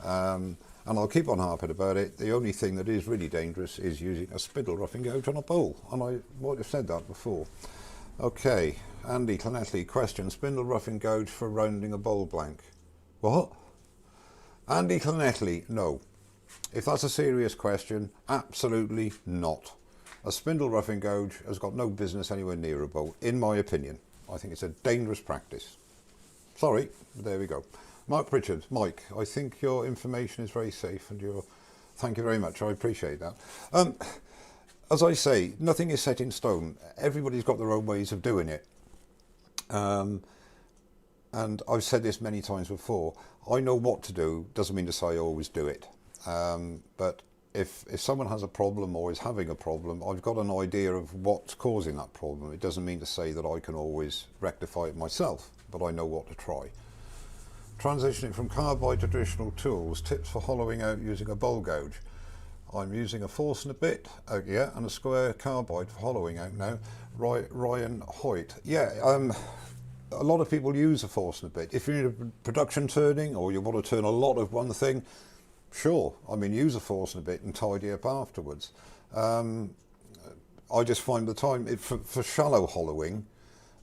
And I'll keep on harping about it. The only thing that is really dangerous is using a spindle roughing gouge on a bowl, and I might have said that before. Okay, Andy Clanettley, question, spindle roughing gouge for rounding a bowl blank. What? Andy Clanettley, no. If that's a serious question, absolutely not. A spindle roughing gouge has got no business anywhere near a bowl, in my opinion. I think it's a dangerous practice. Sorry, but there we go. Mark Pritchard, Mike, I think your information is very safe and thank you very much, I appreciate that. As I say, nothing is set in stone. Everybody's got their own ways of doing it. And I've said this many times before, I know what to do, doesn't mean to say I always do it. But if someone has a problem or is having a problem, I've got an idea of what's causing that problem. It doesn't mean to say that I can always rectify it myself, but I know what to try. Transitioning from carbide to traditional tools, tips for hollowing out using a bowl gouge. I'm using a force and a bit, and a square carbide for hollowing out now. Ryan Hoyt. Yeah, a lot of people use a force and a bit. If you're in a production turning or you want to turn a lot of one thing, sure, I mean, use a force and a bit and tidy up afterwards. I just find the time, for shallow hollowing,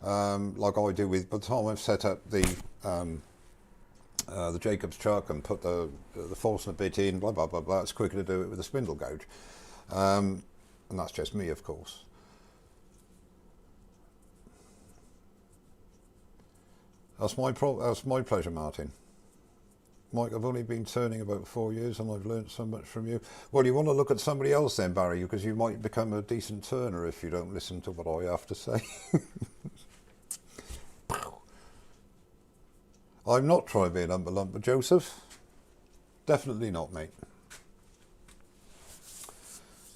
like I do by the time I've set up the Jacob's chuck and put the force and a bit in, blah, blah, blah, blah, it's quicker to do it with a spindle gouge. And that's just me, of course. That's my pleasure, Martin. Mike, I've only been turning about 4 years and I've learnt so much from you. Well, you want to look at somebody else then, Barry, because you might become a decent turner if you don't listen to what I have to say. I'm not trying to be an umber-lumper, Joseph. Definitely not, mate.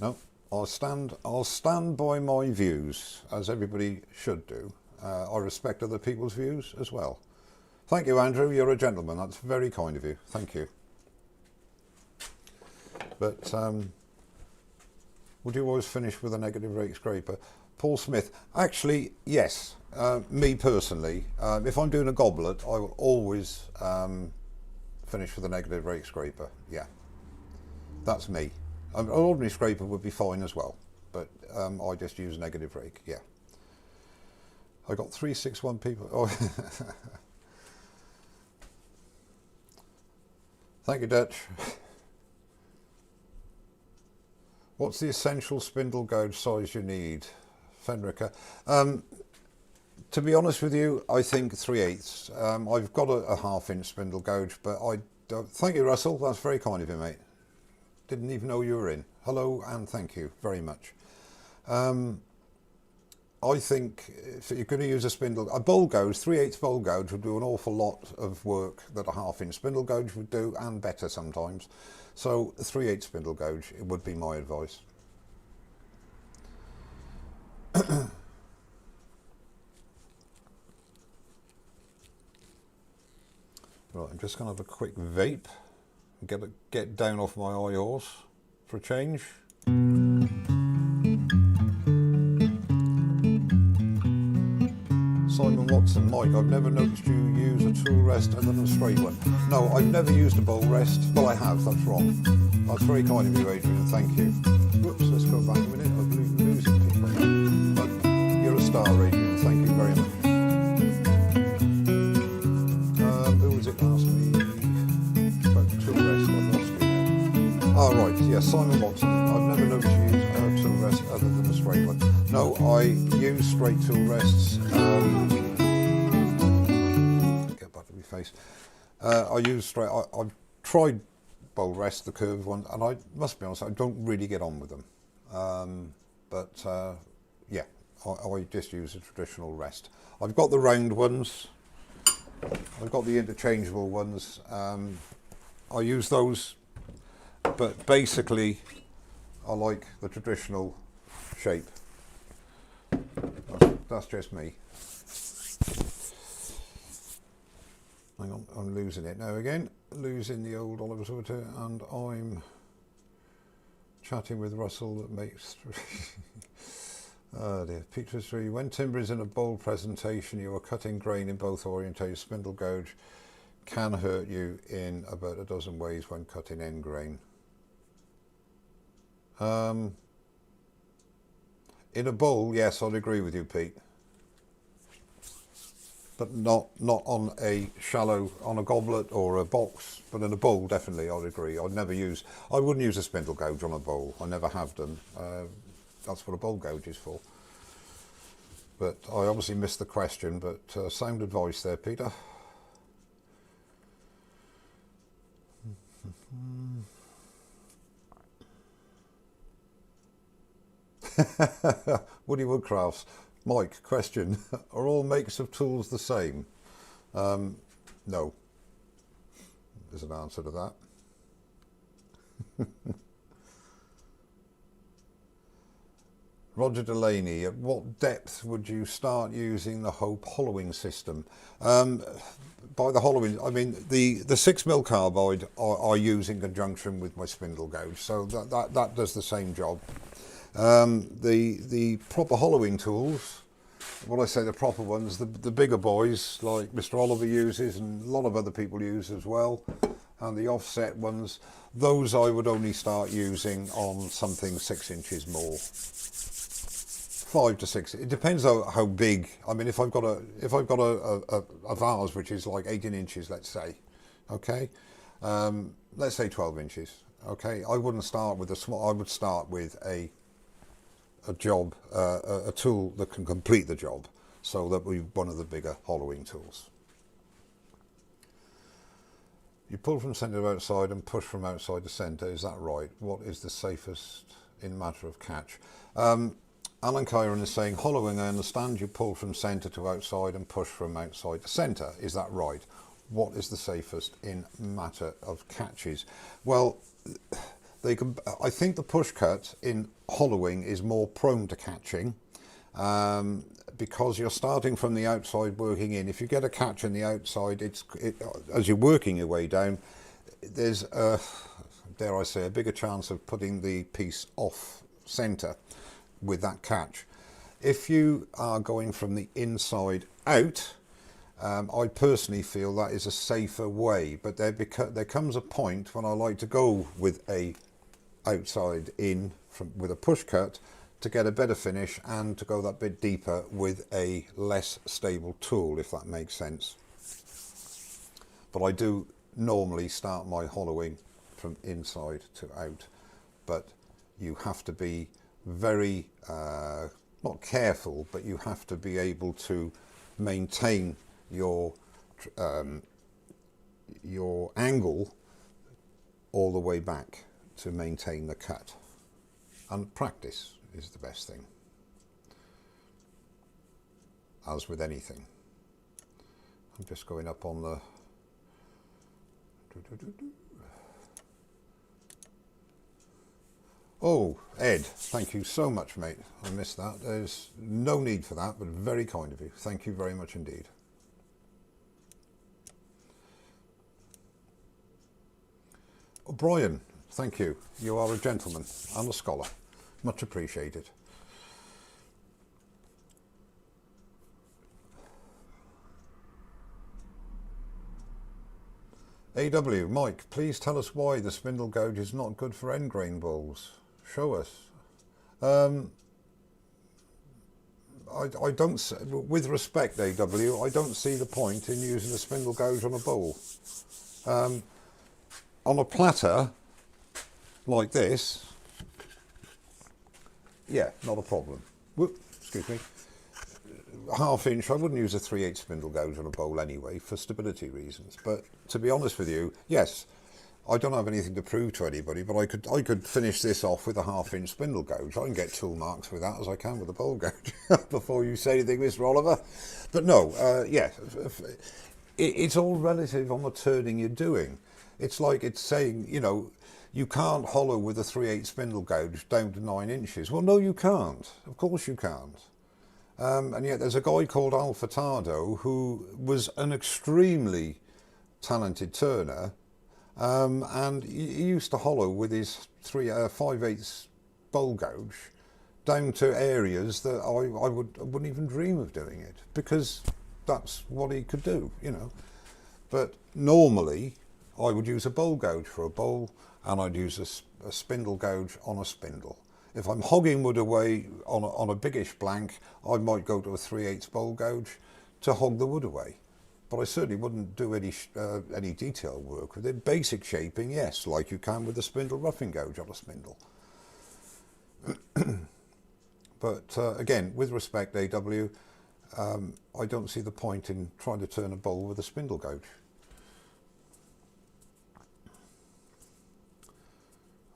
No, I'll stand by my views, as everybody should do. I respect other people's views as well. Thank you, Andrew. You're a gentleman. That's very kind of you. Thank you. But would you always finish with a negative rake scraper? Paul Smith. Actually, yes. Me personally, if I'm doing a goblet, I will always finish with a negative rake scraper. Yeah, that's me. An ordinary scraper would be fine as well, but I just use a negative rake. Yeah. I got 361 people. Oh. Thank you, Dutch. What's the essential spindle gouge size you need, Fenrica? To be honest with you, I think 3/8. I've got a 1/2 inch spindle gouge, but I don't. Thank you, Russell. That's very kind of you, mate. Didn't even know you were in. Hello and thank you very much. I think if you're going to use a bowl gouge, 3/8 bowl gouge would do an awful lot of work that a 1/2 inch spindle gouge would do, and better sometimes. So 3/8 spindle gouge, it would be my advice. Right, I'm just going to have a quick vape and get down off my eye horse for a change. Simon Watson, Mike, I've never noticed you use a tool rest other than a straight one. No, I've never used a bowl rest. Well, I have, that's wrong. That's very kind of you, Adrian, thank you. Whoops, let's go back a minute. I'm losing people. But you're a star, Adrian, thank you very much. Who was it asked me about tool rest? I lost you now. Oh, right, yeah, Simon Watson. I've never noticed you use a tool rest other than a straight one. No, I use straight tool rests. Get back to my face. I use straight. I've tried bowl rests, the curved ones, and I must be honest, I don't really get on with them. Yeah, I just use a traditional rest. I've got the round ones. I've got the interchangeable ones. I use those, but basically, I like the traditional shape. That's just me. Hang on, I'm losing it now again. Losing the old Oliver Sweater, and I'm chatting with Russell that makes... Oh dear. Peter 3. When timber is in a bold presentation, you are cutting grain in both orientations. Spindle gouge can hurt you in about a dozen ways when cutting end grain. In a bowl, yes, I'd agree with you, Pete. But not on a shallow, on a goblet or a box, but in a bowl, definitely, I'd agree. I wouldn't use a spindle gouge on a bowl. I never have done. That's what a bowl gouge is for. But I obviously missed the question, but sound advice there, Peter. Woody Woodcrafts. Mike, question. Are all makes of tools the same? No. There's an answer to that. Roger Delaney, at what depth would you start using the Hope hollowing system? By the hollowing, I mean the 6mm carbide I use in conjunction with my spindle gouge, so that does the same job. The proper hollowing tools, when I say the proper ones, the bigger boys like Mr. Oliver uses and a lot of other people use as well, and the offset ones, those I would only start using on something 6 inches more. 5 to 6. It depends how big. I mean, if I've got a vase which is like 18 inches, let's say, okay, let's say 12 inches, okay, I wouldn't start with a small. I would start with a job, a tool that can complete the job, so that would be one of the bigger hollowing tools. You pull from centre to outside and push from outside to centre, is that right? What is the safest in matter of catch? Alan Kyron is saying, hollowing, I understand you pull from centre to outside and push from outside to centre, is that right? what is the safest in matter of catches? Well, they can. I think the push cut in hollowing is more prone to catching, because you're starting from the outside working in. If you get a catch in the outside, as you're working your way down, there's dare I say, a bigger chance of putting the piece off centre with that catch. If you are going from the inside out, I personally feel that is a safer way, but there comes a point when I like to go with a outside in with a push cut to get a better finish and to go that bit deeper with a less stable tool, if that makes sense. But I do normally start my hollowing from inside to out, but you have to be very not careful, but you have to be able to maintain your angle all the way back to maintain the cut, and practice is the best thing, as with anything. I'm just going up on the Oh, Ed, thank you so much, mate. I missed that. There's no need for that, but very kind of you. Thank you very much indeed. Brian, thank you. You are a gentleman and a scholar. Much appreciated. AW, Mike, please tell us why the spindle gouge is not good for end grain bowls. Show us. I don't, with respect, AW, I don't see the point in using a spindle gouge on a bowl. On a platter like this, yeah, not a problem. Whoop, excuse me. Half inch, I wouldn't use a 3/8 spindle gouge on a bowl anyway, for stability reasons. But to be honest with you, yes, I don't have anything to prove to anybody, but I could finish this off with a 1/2 inch spindle gouge. I can get tool marks with that as I can with a bowl gouge. Before you say anything, Mr. Oliver. But no, yeah, it's all relative on the turning you're doing. It's like it's saying, you know, you can't hollow with a 3/8 spindle gouge down to 9 inches. Well, no, you can't. Of course you can't. And yet there's a guy called Al Furtado who was an extremely talented turner, and he used to hollow with his 5/8 bowl gouge down to areas that I wouldn't even dream of doing it, because that's what he could do, you know. But normally I would use a bowl gouge for a bowl, and I'd use a spindle gouge on a spindle. If I'm hogging wood away on a biggish blank, I might go to a 3/8 bowl gouge to hog the wood away. But I certainly wouldn't do any detail work with it. Basic shaping, yes, like you can with a spindle roughing gouge on a spindle. But again, with respect, AW, I don't see the point in trying to turn a bowl with a spindle gouge.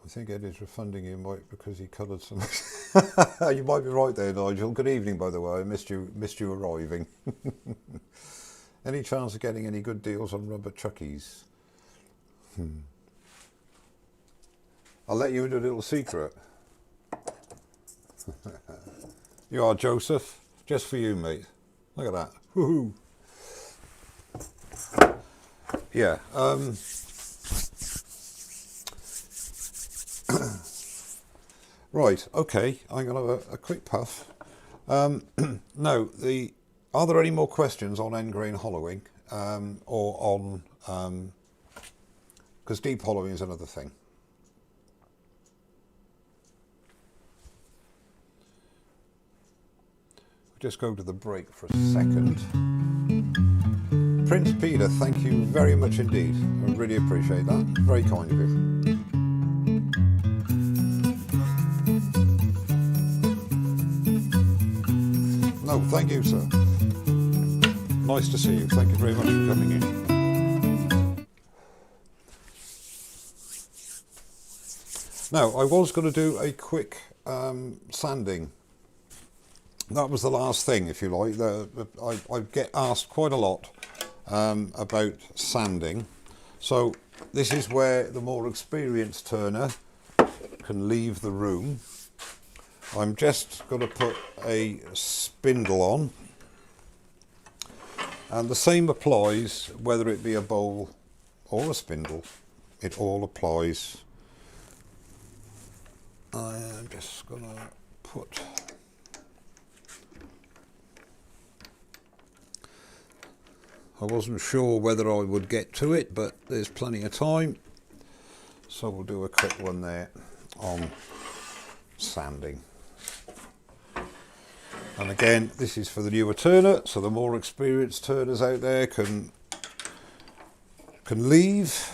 I think Ed is refunding you, Mike, because he coloured some. You might be right there, Nigel. Good evening, by the way. I missed you arriving. Any chance of getting any good deals on rubber chuckies? I'll let you into a little secret. You are, Joseph. Just for you, mate. Look at that. Woohoo! Yeah. Right, okay, I'm going to have a quick puff. No, are there any more questions on end grain hollowing, or on, because deep hollowing is another thing. Just go to the break for a second. Prince Peter, thank you very much indeed. I really appreciate that. Very kind of you. No, thank you, sir. Nice to see you. Thank you very much for coming in. Now, I was going to do a quick sanding. That was the last thing, if you like. I get asked quite a lot about sanding. So this is where the more experienced turner can leave the room. I'm just going to put a spindle on, and the same applies whether it be a bowl or a spindle. It all applies. I am just going to put I wasn't sure whether I would get to it, but there's plenty of time, so we'll do a quick one there on sanding. And again, this is for the newer turner, so the more experienced turners out there can leave,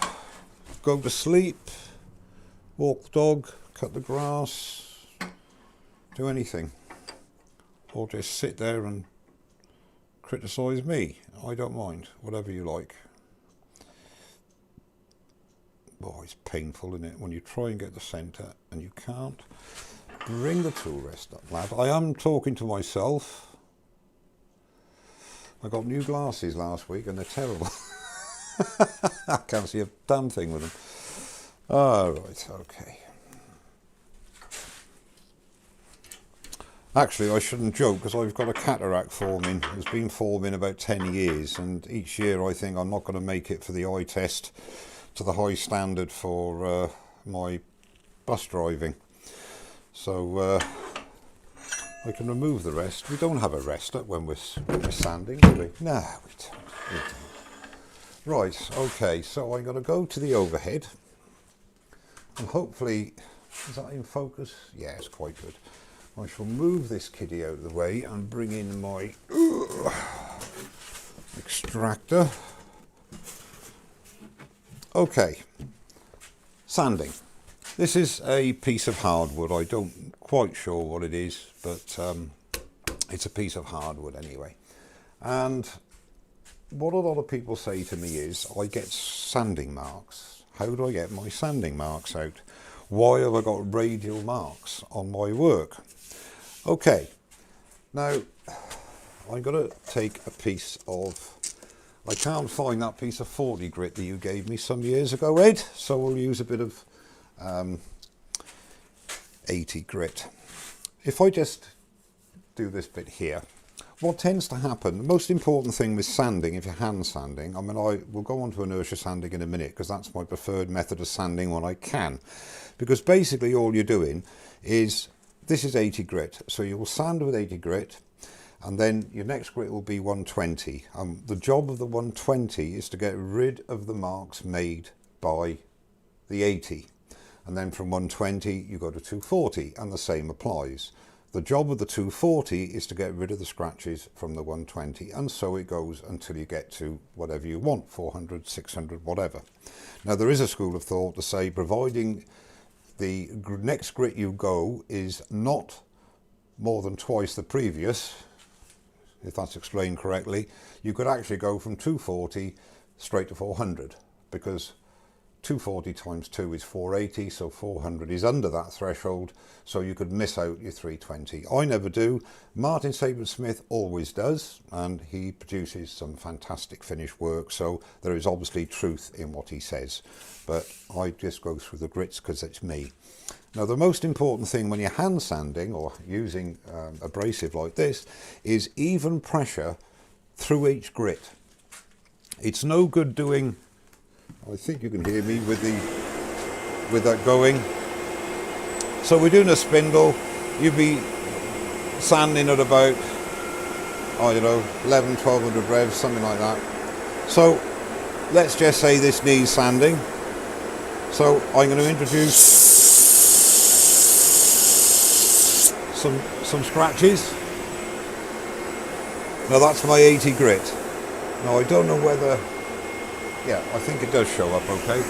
go to sleep, walk the dog, cut the grass, do anything, or just sit there and criticise me. I don't mind, whatever you like. Oh, it's painful, isn't it, when you try and get the centre and you can't. Bring the tool rest up, lad. I am talking to myself. I got new glasses last week and they're terrible. I can't see a damn thing with them. Oh, right, okay. Actually, I shouldn't joke, because I've got a cataract forming. It's been forming about 10 years, and each year I think I'm not going to make it for the eye test to the high standard for my bus driving. So I can remove the rest. We don't have a rest up when we're sanding, do we? No, we don't. Right, okay, so I'm going to go to the overhead, and hopefully, is that in focus? Yeah, it's quite good. I shall move this kiddie out of the way and bring in my extractor. Okay, sanding. This is a piece of hardwood. I don't quite sure what it is, but it's a piece of hardwood anyway. And what a lot of people say to me is, I get sanding marks. How do I get my sanding marks out? Why have I got radial marks on my work? Okay, now I'm going to take a piece of, I can't find that piece of 40 grit that you gave me some years ago, Ed, so we'll use a bit of 80 grit. If I just do this bit here, what tends to happen, the most important thing with sanding, if you're hand sanding, I mean, I will go on to inertia sanding in a minute, because that's my preferred method of sanding when I can, because basically all you're doing is, this is 80 grit, so you will sand with 80 grit, and then your next grit will be 120. The job of the 120 is to get rid of the marks made by the 80, and then from 120 you go to 240, and the same applies. The job of the 240 is to get rid of the scratches from the 120, and so it goes until you get to whatever you want, 400, 600, whatever. Now there is a school of thought to say, providing the next grit you go is not more than twice the previous, if that's explained correctly, you could actually go from 240 straight to 400, because 240 times 2 is 480, so 400 is under that threshold, so you could miss out your 320. I never do. Martin Saban-Smith always does, and he produces some fantastic finished work, so there is obviously truth in what he says. But I just go through the grits because it's me. Now the most important thing when you're hand sanding or using abrasive like this is even pressure through each grit. It's no good doing, I think you can hear me with that going. So we're doing a spindle, you'd be sanding at about, I don't know, 11, 1200 revs, something like that. So let's just say this needs sanding. So I'm going to introduce some scratches. Now that's my 80 grit. Now I don't know whether, yeah, I think it does show up okay.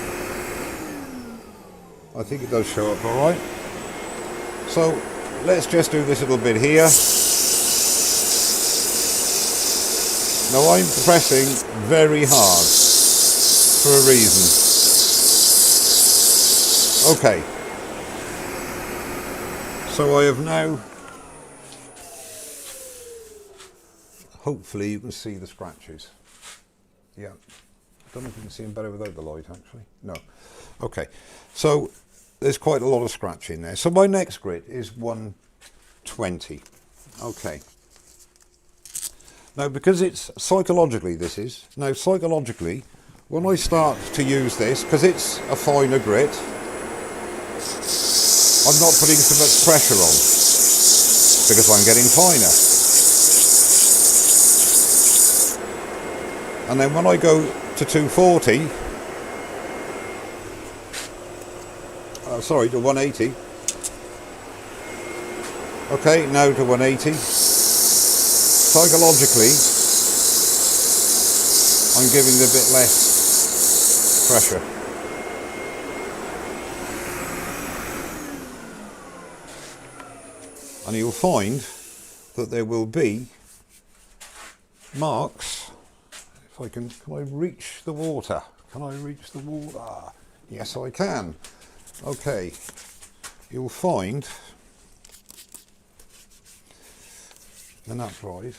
I think it does show up all right. So let's just do this little bit here. Now I'm pressing very hard for a reason. Okay. So I have now, hopefully you can see the scratches. Yeah. I don't know if you can see them better without the light, actually. No. Okay. So there's quite a lot of scratch in there. So my next grit is 120. Okay. Now, because it's psychologically, psychologically, when I start to use this, because it's a finer grit, I'm not putting so much pressure on because I'm getting finer. And then when I go to 240, to 180. Okay, now to 180. Psychologically, I'm giving a bit less pressure. And you'll find that there will be marks. If I can I reach the water? Can I reach the water? Yes, I can. Okay, you'll find when that dries.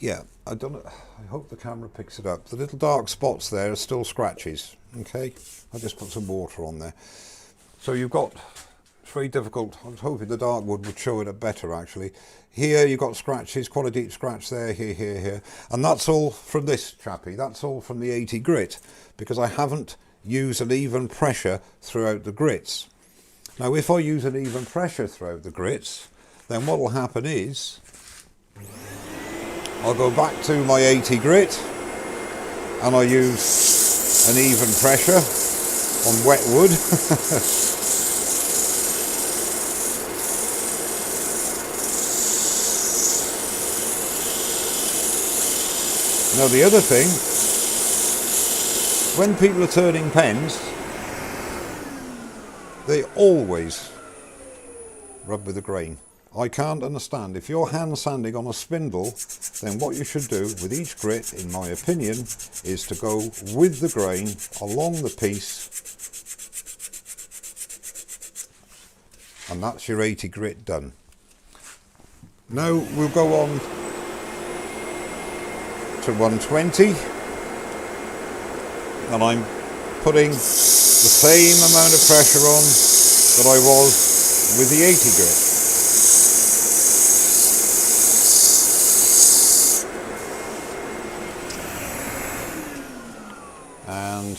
Yeah, I don't know. I hope the camera picks it up. The little dark spots there are still scratches. Okay, I just put some water on there. So you've got, it's very difficult. I was hoping the dark wood would show it up better actually. Here you've got scratches, quite a deep scratch there, here. And that's all from this chappie. That's all from the 80 grit, because I haven't used an even pressure throughout the grits. Now if I use an even pressure throughout the grits, then what will happen is I'll go back to my 80 grit and I'll use an even pressure on wet wood. Now the other thing, when people are turning pens, they always rub with the grain. I can't understand. If you're hand sanding on a spindle, then what you should do with each grit, in my opinion, is to go with the grain along the piece, and that's your 80 grit done. Now we'll go on to 120, and I'm putting the same amount of pressure on that I was with the 80 grit. And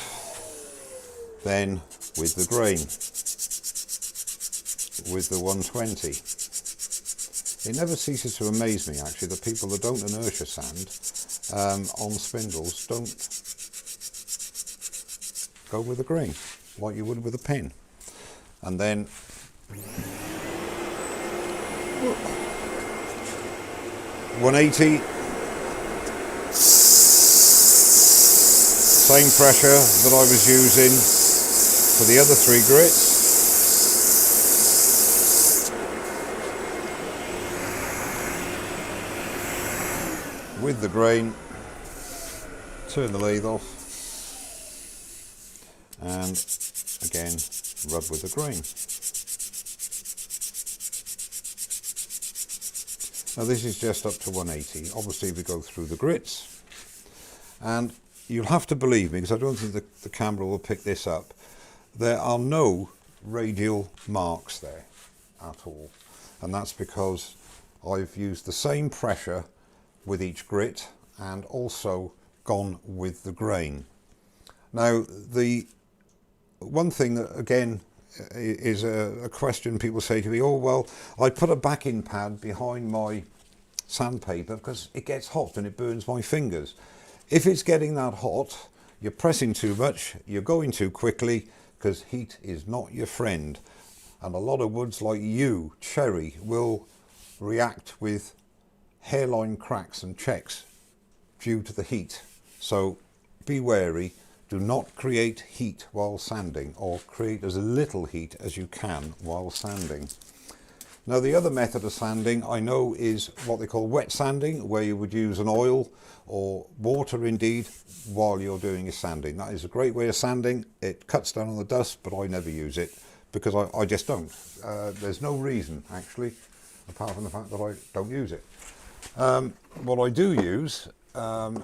then with the grain, with the 120. It never ceases to amaze me actually that people that don't inertia sand on spindles don't go with the grain like you would with a pen. And then (180), same pressure that I was using for the other 3 grits. With the grain, turn the lathe off, and again rub with the grain. Now this is just up to 180. Obviously we go through the grits, and you'll have to believe me, because I don't think the camera will pick this up, there are no radial marks there at all, and that's because I've used the same pressure with each grit and also gone with the grain. Now the one thing that again is a question people say to me, oh well, I put a backing pad behind my sandpaper because it gets hot and it burns my fingers. If it's getting that hot, you're pressing too much, you're going too quickly, because heat is not your friend, and a lot of woods like yew, cherry will react with hairline cracks and checks due to the heat. So be wary, do not create heat while sanding, or create as little heat as you can while sanding. Now the other method of sanding I know is what they call wet sanding, where you would use an oil or water indeed while you're doing your sanding. That is a great way of sanding. It cuts down on the dust, but I never use it because I just don't. There's no reason actually, apart from the fact that I don't use it. What I do use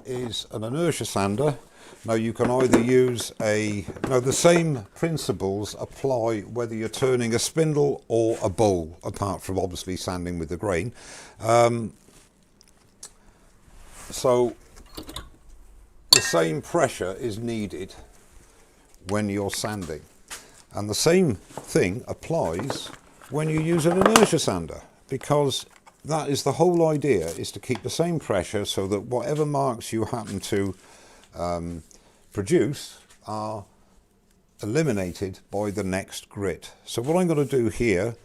is an inertia sander. Now you can either use the same principles apply whether you're turning a spindle or a bowl, apart from obviously sanding with the grain. So the same pressure is needed when you're sanding, and the same thing applies when you use an inertia sander, because that is the whole idea, is to keep the same pressure so that whatever marks you happen to produce are eliminated by the next grit. So what I'm going to do here,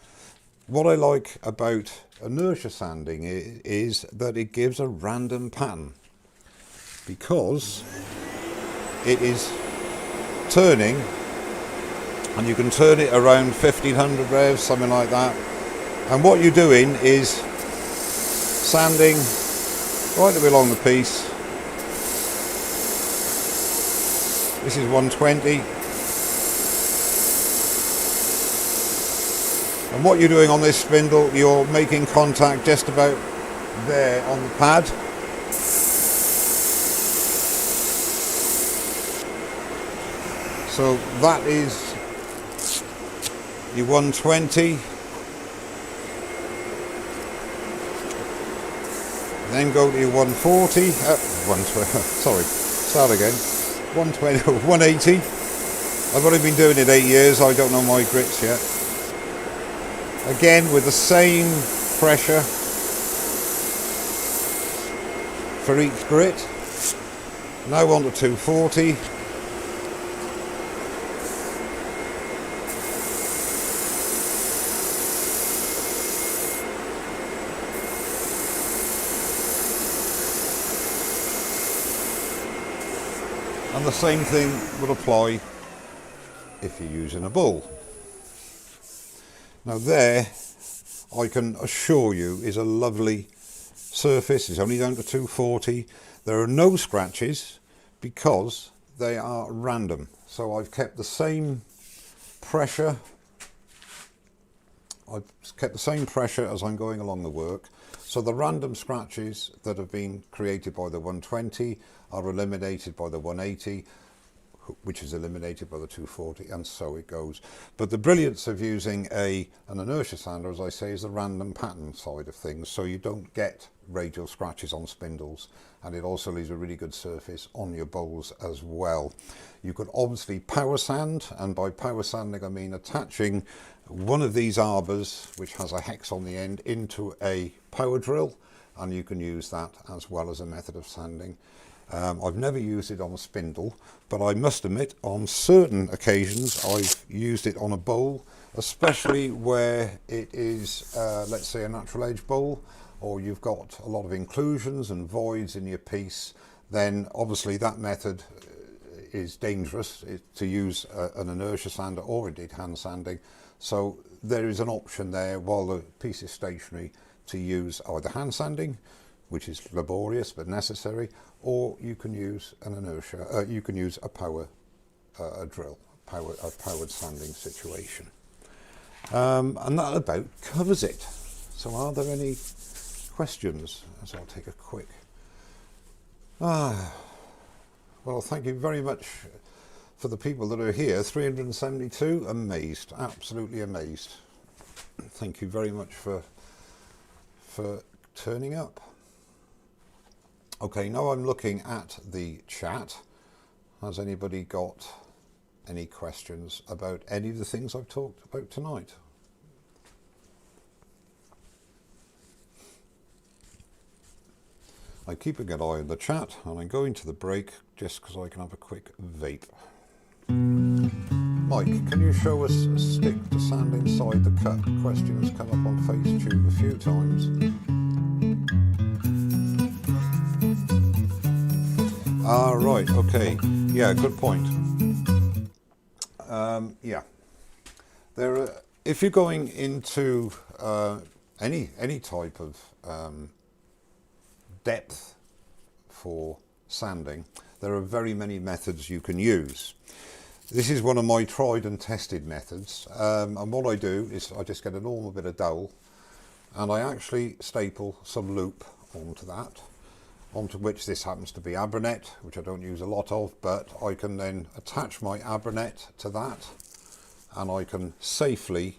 what I like about inertia sanding is that it gives a random pattern, because it is turning, and you can turn it around 1500 revs, something like that, and what you're doing is sanding right along the piece. This is 120, and what you're doing on this spindle, you're making contact just about there on the pad. So that is your 120. Then go to your 140. 120. Sorry, start again. 120, 180. I've only been doing it 8 years. I don't know my grits yet. Again with the same pressure for each grit. Now on to 240. And the same thing will apply if you're using a bowl. Now there, I can assure you, is a lovely surface. It's only down to 240. There are no scratches because they are random. So I've kept the same pressure. I've kept the same pressure as I'm going along the work. So the random scratches that have been created by the 120 are eliminated by the 180, which is eliminated by the 240, and so it goes. But the brilliance of using an inertia sander, as I say, is the random pattern side of things, so you don't get radial scratches on spindles, and it also leaves a really good surface on your bowls as well. You could obviously power sand, and by power sanding I mean attaching one of these arbors, which has a hex on the end, into a power drill, and you can use that as well as a method of sanding. I've never used it on a spindle, but I must admit on certain occasions I've used it on a bowl, especially where it is let's say a natural edge bowl, or you've got a lot of inclusions and voids in your piece. Then obviously that method is dangerous to use an inertia sander or indeed hand sanding. So there is an option there while the piece is stationary to use either hand sanding, which is laborious but necessary, or you can use an inertia, you can use a power drill, a powered sanding situation. And that about covers it. So are there any questions? As I'll take a quick... Well, thank you very much for the people that are here. 372, amazed, absolutely amazed. Thank you very much for turning up. Okay, now I'm looking at the chat. Has anybody got any questions about any of the things I've talked about tonight? I'm keeping an eye on the chat, and I'm going to the break just because I can have a quick vape. Mike, can you show us a stick to sand inside the cut? Question has come up on FaceTube a few times. Ah, right, okay. Yeah, good point. Yeah. There are, if you're going into any type of depth for sanding, there are very many methods you can use. This is one of my tried and tested methods, and what I do is I just get a normal bit of dowel and I actually staple some loop onto that, onto which this happens to be Abranet, which I don't use a lot of, but I can then attach my Abranet to that, and I can safely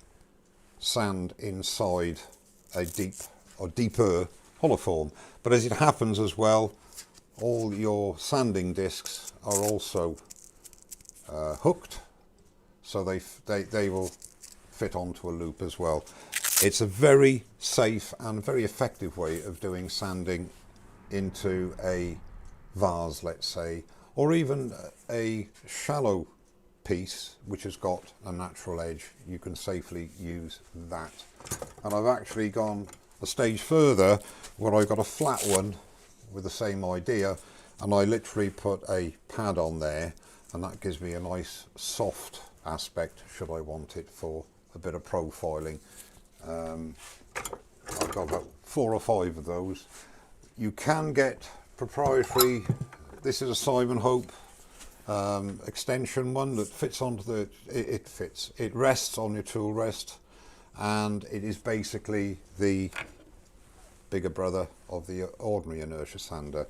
sand inside a deep or deeper hollow form. But as it happens as well, all your sanding discs are also hooked, so they will fit onto a loop as well. It's a very safe and very effective way of doing sanding into a vase, let's say, or even a shallow piece which has got a natural edge. You can safely use that. And I've actually gone a stage further where I got a flat one with the same idea, and I literally put a pad on there, and that gives me a nice soft aspect should I want it for a bit of profiling. I've got about 4 or 5 of those. You can get proprietary, this is a Simon Hope extension one that fits onto the, it rests on your tool rest, and it is basically the bigger brother of the ordinary inertia sander.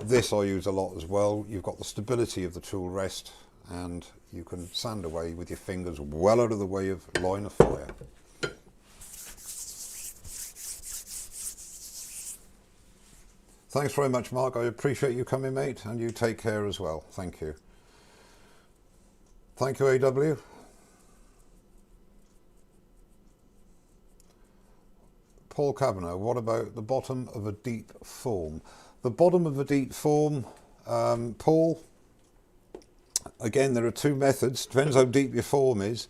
This I use a lot as well. You've got the stability of the tool rest, and you can sand away with your fingers well out of the way of line of fire. Thanks very much, Mark. I appreciate you coming, mate, and you take care as well. Thank you. Thank you, AW. Paul Kavanagh, what about the bottom of a deep form? The bottom of a deep form, Paul, again, there are 2 methods. Depends how deep your form is.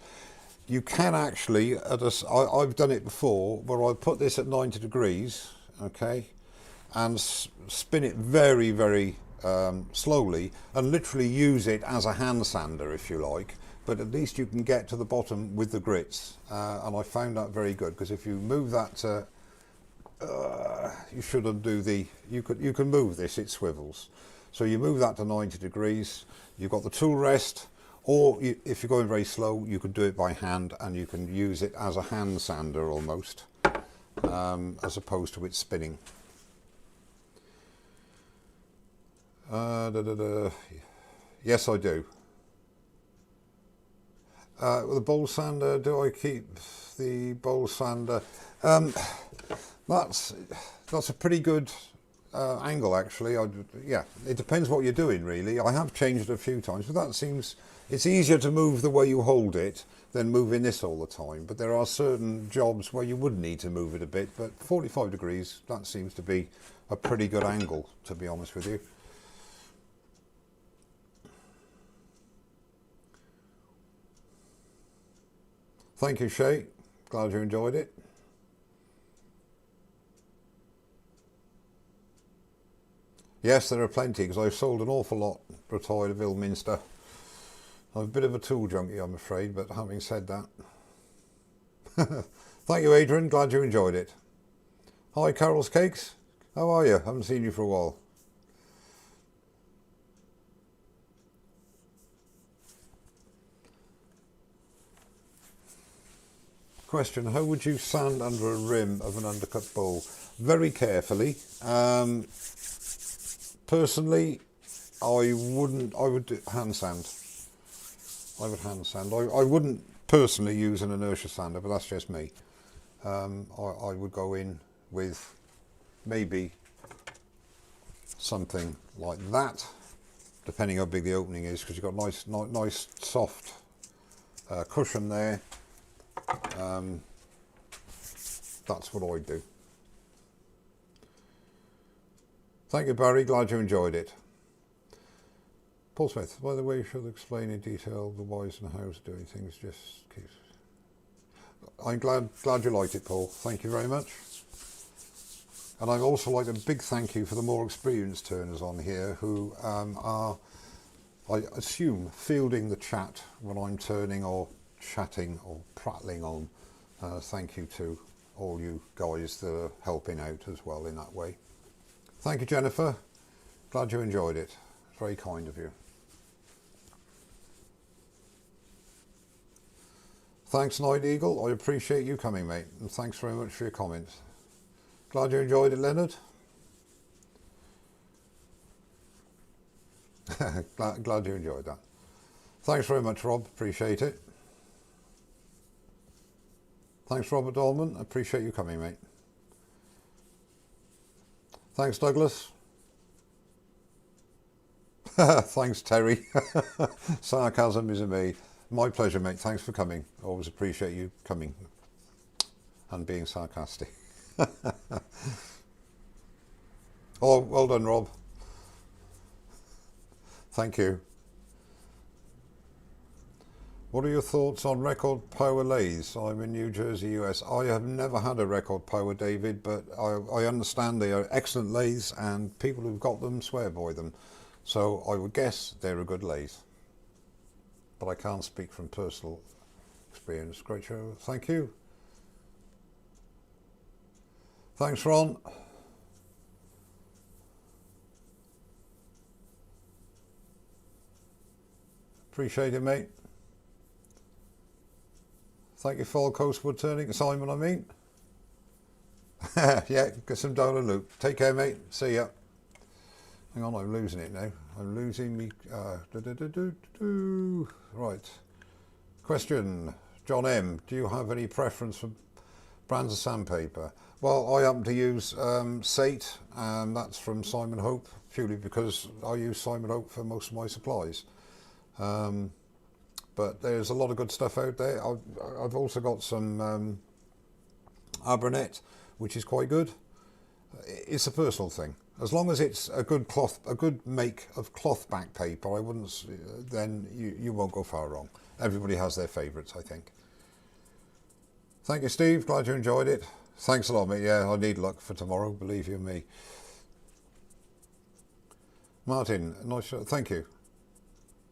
You can actually, I've done it before, where I put this at 90 degrees, okay, and spin it very, very slowly, and literally use it as a hand sander, if you like, but at least you can get to the bottom with the grits, and I found that very good, because if you move that to, you should undo the, you can move this, it swivels, so you move that to 90 degrees, you've got the tool rest, or if you're going very slow, you can do it by hand, and you can use it as a hand sander almost, as opposed to it spinning. Yes, I do. With the bowl sander, do I keep the bowl sander? That's a pretty good angle, actually. Yeah, it depends what you're doing, really. I have changed it a few times, but that seems, it's easier to move the way you hold it than moving this all the time. But there are certain jobs where you would need to move it a bit, but 45 degrees, that seems to be a pretty good angle, to be honest with you. Thank you, Shay. Glad you enjoyed it. Yes, there are plenty, because I've sold an awful lot retired of Minster. I'm a bit of a tool junkie, I'm afraid, but having said that. Thank you, Adrian. Glad you enjoyed it. Hi, Carol's Cakes. How are you? Haven't seen you for a while. Question, how would you sand under a rim of an undercut bowl? Very carefully. Personally, I would hand sand. I would hand sand. I wouldn't personally use an inertia sander, but that's just me. I would go in with maybe something like that, depending how big the opening is, because you've got nice soft cushion there. That's what I do. Thank you, Barry. Glad you enjoyed it. Paul Smith, by the way, you should explain in detail the whys and hows of doing things. Just keeps. I'm glad you liked it, Paul. Thank you very much. And I'd also like a big thank you for the more experienced turners on here who are, I assume, fielding the chat when I'm turning or chatting or prattling on. Thank you to all you guys that are helping out as well in that way. Thank you, Jennifer. Glad you enjoyed it. Very kind of you. Thanks, Night Eagle. I appreciate you coming, mate. And thanks very much for your comments. Glad you enjoyed it, Leonard. glad you enjoyed that. Thanks very much, Rob. Appreciate it. Thanks, Robert Dolman. Appreciate you coming, mate. Thanks, Douglas. Thanks, Terry. Sarcasm is a me. My pleasure, mate. Thanks for coming. Always appreciate you coming and being sarcastic. Oh, well done, Rob. Thank you. What are your thoughts on record power lathes? I'm in New Jersey, US. I have never had a record power, David, but I understand they are excellent lathes and people who've got them swear by them. So I would guess they're a good lathe. But I can't speak from personal experience. Great show. Thank you. Thanks, Ron. Appreciate it, mate. Thank you, Fall Coast Wood Turning. Simon, I mean. Yeah, get some down and loop. Take care, mate. See ya. Hang on, I'm losing it now. I'm losing me. Right. Question. John M. Do you have any preference for brands of sandpaper? Well, I happen to use Sate, and that's from Simon Hope, purely because I use Simon Hope for most of my supplies. But there's a lot of good stuff out there. I've also got some Abranet, which is quite good. It's a personal thing. As long as it's a good cloth, a good make of cloth back paper, I wouldn't. Then you won't go far wrong. Everybody has their favourites, I think. Thank you, Steve. Glad you enjoyed it. Thanks a lot, mate. Yeah, I need luck for tomorrow. Believe you me. Martin, nice. Thank you.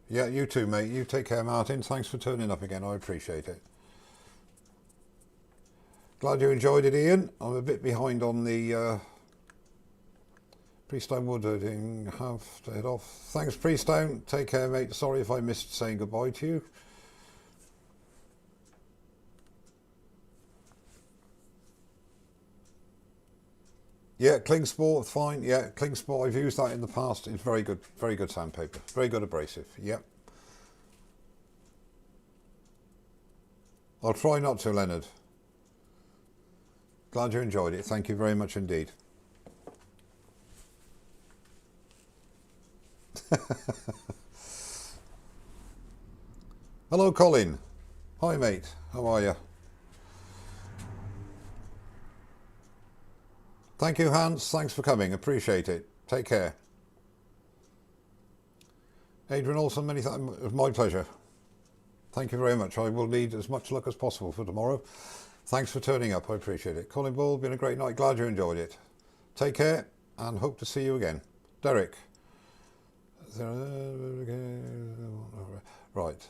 Yeah, you too, mate. You take care, Martin. Thanks for turning up again. I appreciate it. Glad you enjoyed it, Ian. I'm a bit behind on the Priesttown Wood. I didn't have to head off. Thanks, Priesttown. Take care, mate. Sorry if I missed saying goodbye to you. Yeah, Klingspor, fine. Yeah, Klingspor, I've used that in the past. It's very good sandpaper. Very good abrasive. Yep. I'll try not to, Leonard. Glad you enjoyed it. Thank you very much indeed. Hello, Colin. Hi, mate. How are you? Thank you, Hans. Thanks for coming. Appreciate it. Take care. Adrian Olson, many thanks. It was my pleasure. Thank you very much. I will need as much luck as possible for tomorrow. Thanks for turning up. I appreciate it. Colin Ball, been a great night. Glad you enjoyed it. Take care and hope to see you again. Derek. Right.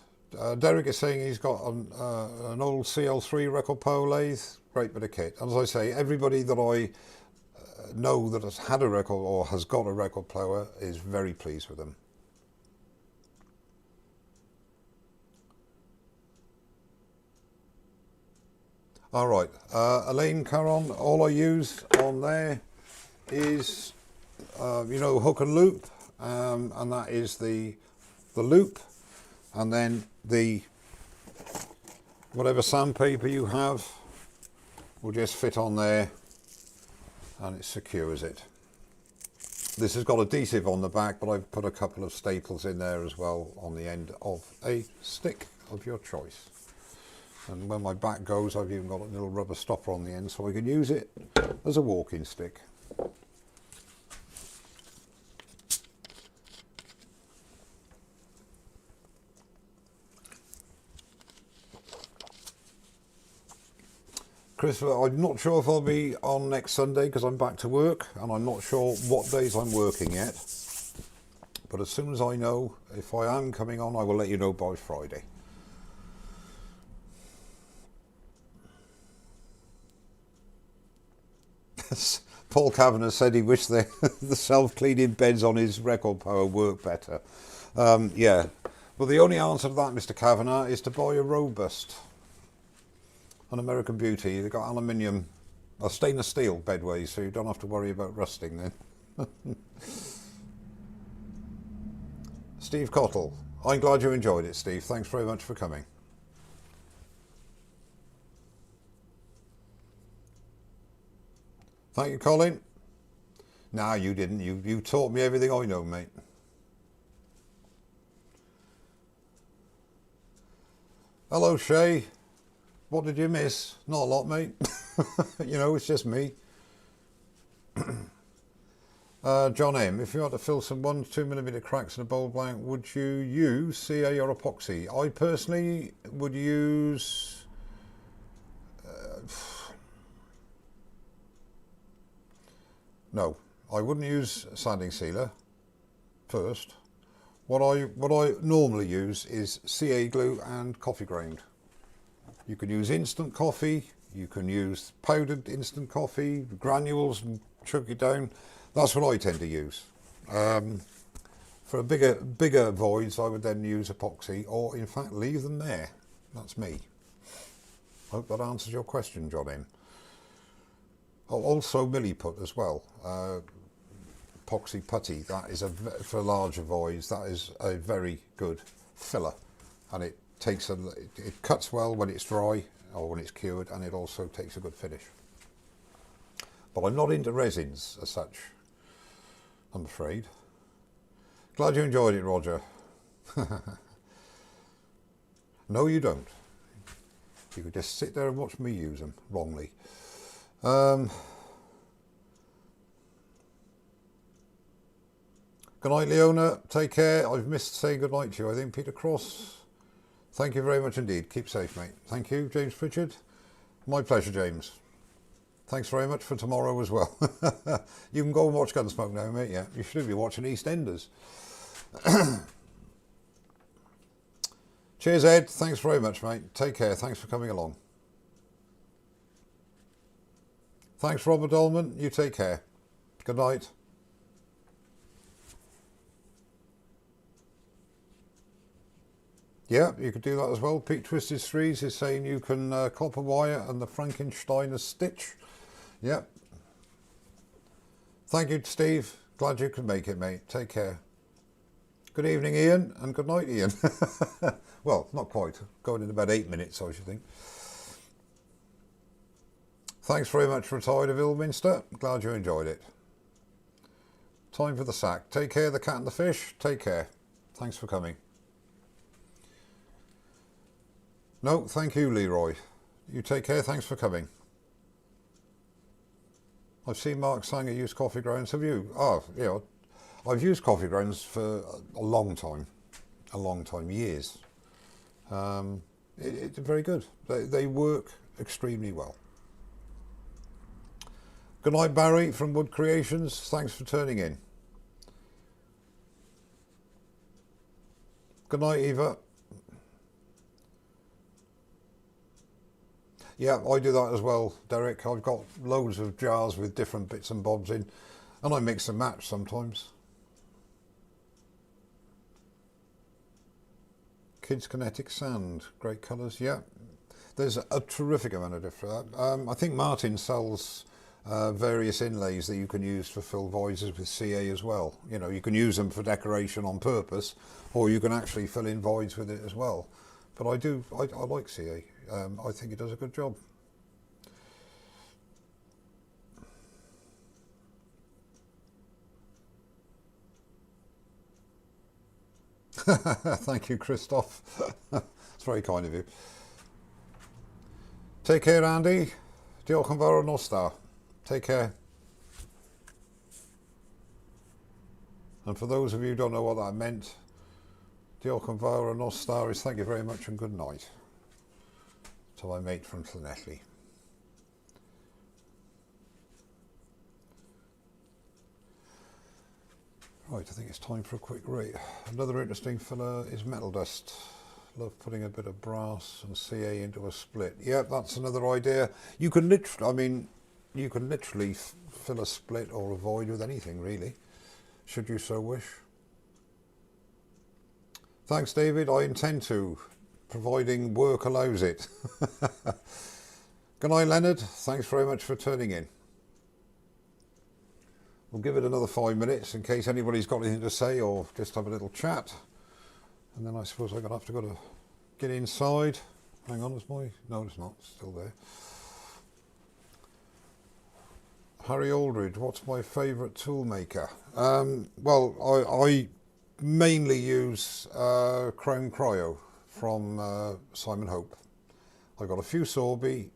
Derek is saying he's got an old CL3 record power lathe. Great bit of kit. And as I say, everybody that I know that has had a record or has got a record player is very pleased with them. All right, Elaine Caron, all I use on there is, you know, hook and loop, and that is the loop, and then the whatever sandpaper you have will just fit on there and it secures it. This has got adhesive on the back, but I've put a couple of staples in there as well on the end of a stick of your choice. And when my back goes, I've even got a little rubber stopper on the end so I can use it as a walking stick. Christopher, I'm not sure if I'll be on next Sunday because I'm back to work and I'm not sure what days I'm working yet. But as soon as I know if I am coming on, I will let you know by Friday. Paul Kavanagh said he wished the self-cleaning beds on his record power work better. Yeah, well the only answer to that, Mr. Kavanagh, is to buy a Robust. An American Beauty. They've got aluminium, or stainless steel bedways, so you don't have to worry about rusting then. Steve Cottle. I'm glad you enjoyed it, Steve. Thanks very much for coming. Thank you, Colin. Nah, you didn't. You taught me everything I know, mate. Hello, Shay. What did you miss? Not a lot, mate. You know, it's just me. John M, if you had to fill some 1 to 2 millimeter cracks in a bowl blank, would you use CA or epoxy? I personally would use... no, I wouldn't use sanding sealer first. What I normally use is CA glue and coffee ground. You can use instant coffee, you can use powdered instant coffee, granules and chug it down. That's what I tend to use. For a bigger voids, I would then use epoxy, or in fact leave them there. That's me. Hope that answers your question, John M. Also milliput as well. Epoxy putty, that is for larger voids, that is a very good filler, and it cuts well when it's dry or when it's cured, and it also takes a good finish. But I'm not into resins as such, I'm afraid. Glad you enjoyed it, Roger. No, you don't. You could just sit there and watch me use them wrongly. Good night, Leona. Take care. I've missed saying good night to you, I think. Peter Cross. Thank you very much indeed. Keep safe, mate. Thank you, James Pritchard. My pleasure, James. Thanks very much for tomorrow as well. You can go and watch Gunsmoke now, mate. Yeah, you should be watching EastEnders. Cheers, Ed. Thanks very much, mate. Take care. Thanks for coming along. Thanks, Robert Dolman. You take care. Good night. Yeah, you could do that as well. Pete Twisted Threes is saying you can copper wire and the Frankensteiner stitch. Yeah. Thank you, Steve. Glad you could make it, mate. Take care. Good evening, Ian, and good night, Ian. Well, not quite. Going in about 8 minutes, I should think. Thanks very much, Retired of Minster. Glad you enjoyed it. Time for the sack. Take care, the cat and the fish. Take care. Thanks for coming. No, thank you, Leroy. You take care. Thanks for coming. I've seen Mark Sanger use coffee grounds. Have you? Oh, yeah. I've used coffee grounds for a long time, years. It's very good. They work extremely well. Good night, Barry from Wood Creations. Thanks for turning in. Good night, Eva. Yeah, I do that as well, Derek. I've got loads of jars with different bits and bobs in, and I mix and match sometimes. Kids Kinetic Sand, great colours, yeah. There's a terrific amount of different. I think Martin sells various inlays that you can use for fill voids with CA as well. You know, you can use them for decoration on purpose, or you can actually fill in voids with it as well. But I like CA. I think it does a good job. Thank you, Christoph. It's very kind of you. Take care, Andy. Diolch yn fawr nostar. Take care. And for those of you who don't know what that meant, diolch yn fawr nostar is thank you very much and good night. To my mate from Llanelli. Right, I think it's time for a quick rate. Another interesting filler is metal dust. Love putting a bit of brass and CA into a split. Yeah, that's another idea. You can literally, you can literally fill a split or a void with anything, really, should you so wish. Thanks, David. I intend to, providing work allows it. Good night, Leonard. Thanks very much for turning in. We'll give it another 5 minutes in case anybody's got anything to say or just have a little chat. And then I suppose I'm going to have to go to get inside. Hang on, is my... No, it's not. It's still there. Harry Aldridge, what's my favourite tool maker? Well, I mainly use Chrome Cryo from Simon Hope. I've got a few Sorby,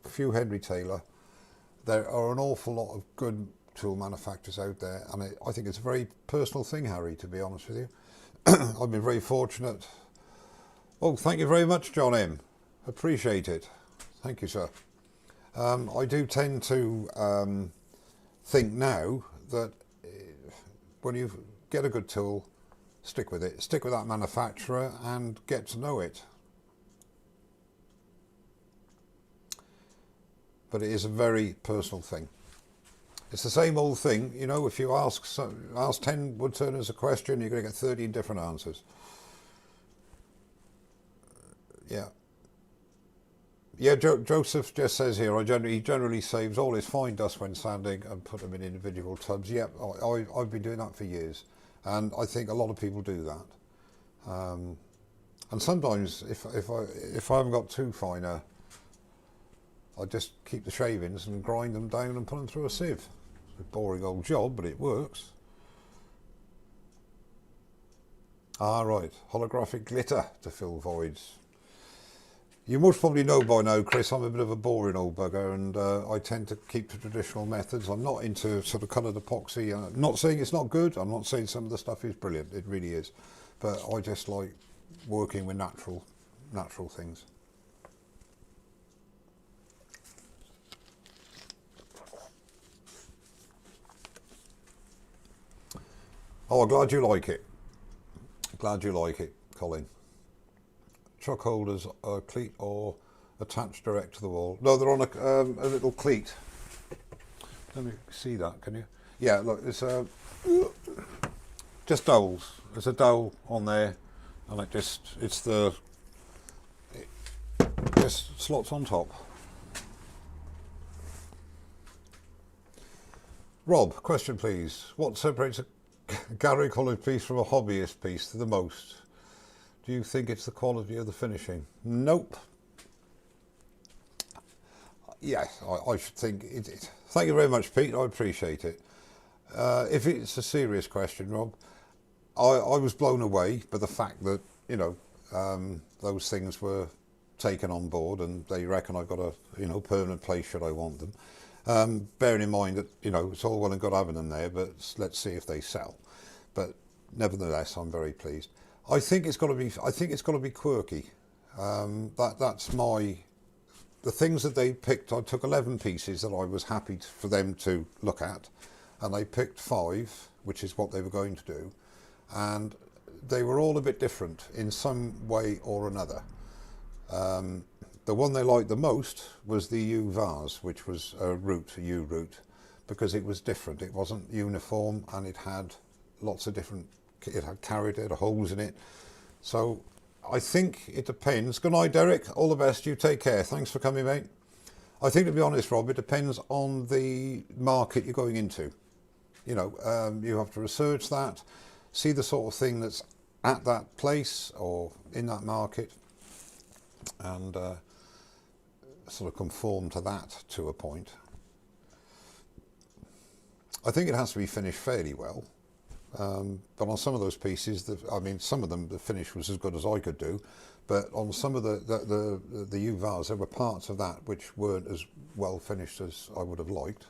a few Henry Taylor. There are an awful lot of good tool manufacturers out there, and I think it's a very personal thing, Harry, to be honest with you. I've been very fortunate. Oh, thank you very much, John M. Appreciate it. Thank you, sir. I do tend to think now that when you get a good tool, stick with it. Stick with that manufacturer and get to know it. But it is a very personal thing. It's the same old thing, you know, if you ask 10 woodturners a question, you're going to get 13 different answers. Yeah. Yeah, Joseph just says here, he generally saves all his fine dust when sanding and put them in individual tubs. Yep, I've been doing that for years, and I think a lot of people do that. And sometimes, if I haven't got too finer, I just keep the shavings and grind them down and put them through a sieve. It's a boring old job, but it works. Ah, right, holographic glitter to fill voids. You most probably know by now, Chris, I'm a bit of a boring old bugger, and I tend to keep to traditional methods. I'm not into sort of coloured epoxy. I'm not saying it's not good. I'm not saying some of the stuff is brilliant. It really is. But I just like working with natural things. Oh, I'm glad you like it. Glad you like it, Colin. Chuck holders are cleat or attached direct to the wall? No, they're on a little cleat. Let me see that, can you? Yeah, look, it's just dowels. There's a dowel on there, and it just slots on top. Rob, question please. What separates a Gary coloured piece from a hobbyist piece the most? Do you think it's the quality of the finishing? Nope. Yes, I should think it. Thank you very much, Pete. I appreciate it. If it's a serious question, Rob, I was blown away by the fact that, you know, those things were taken on board, and they reckon I've got a, you know, permanent place should I want them. Bearing in mind that, you know, it's all well and good having them there, but let's see if they sell. But nevertheless, I'm very pleased. I think it's got to be quirky. That's the things that they picked. I took 11 pieces that I was happy for them to look at, and they picked 5, which is what they were going to do, and they were all a bit different in some way or another. The one they liked the most was the U vase, which was a U root, because it was different. It wasn't uniform, and it had lots of different. It had carried, it had holes in it. So I think it depends. Good night, Derek. All the best. You take care. Thanks for coming, mate. I think, to be honest, Rob, it depends on the market you're going into. You know, you have to research that, see the sort of thing that's at that place or in that market, and sort of conform to that to a point. I think it has to be finished fairly well. But on some of those pieces, some of them, the finish was as good as I could do, but on some of the U vase, there were parts of that which weren't as well finished as I would have liked.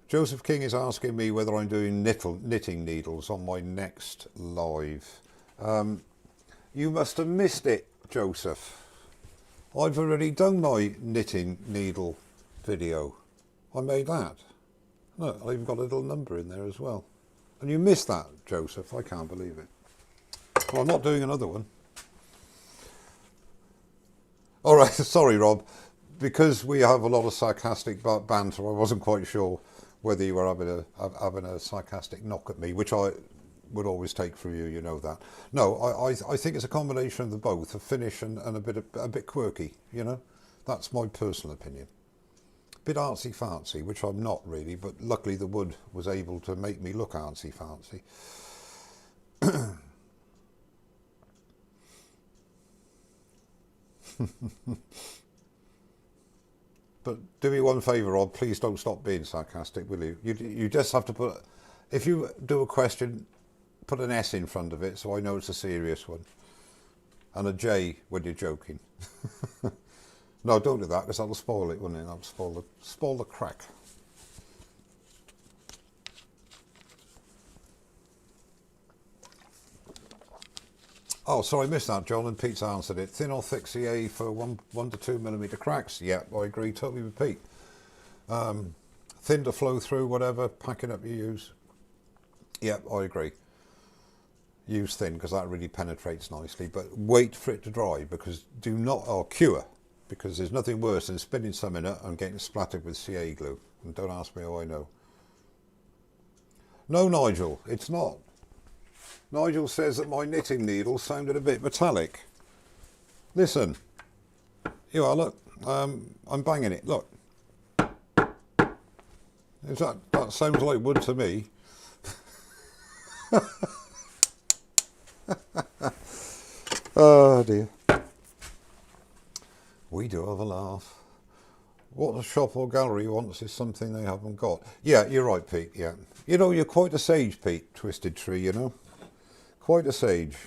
Joseph King is asking me whether I'm doing knitting needles on my next live. You must have missed it, Joseph. I've already done my knitting needle video. I made that. Look, I even got a little number in there as well. And you missed that, Joseph. I can't believe it. Well, I'm not doing another one. All right, sorry, Rob. Because we have a lot of sarcastic banter, I wasn't quite sure whether you were having a sarcastic knock at me, which I would always take from you, you know that. No, I think it's a combination of the both, a finish and a bit quirky, you know. That's my personal opinion. bit artsy-fartsy, which I'm not really, but luckily the wood was able to make me look artsy-fartsy. But do me one favour, Rob, please don't stop being sarcastic, will you? You just have to put, if you do a question, put an S in front of it so I know it's a serious one. And a J when you're joking. No, don't do that because that'll spoil it, wouldn't it? That'll spoil the crack. Oh, sorry, I missed that, John, and Pete's answered it. Thin or thick CA for 1 to 2 millimetre cracks? Yeah, I agree totally with Pete. Thin to flow through, whatever, packing up you use. Yeah, I agree. Use thin because that really penetrates nicely, but wait for it to dry because or cure, because there's nothing worse than spinning some in it and getting splattered with CA glue. And don't ask me how I know. No, Nigel, it's not. Nigel says that my knitting needle sounded a bit metallic. Listen, you are, look, I'm banging it, look. That sounds like wood to me. Oh dear. We do have a laugh. What a shop or gallery wants is something they haven't got. Yeah, you're right, Pete, yeah. You know, you're quite a sage, Pete, Twisted Tree, you know. Quite a sage.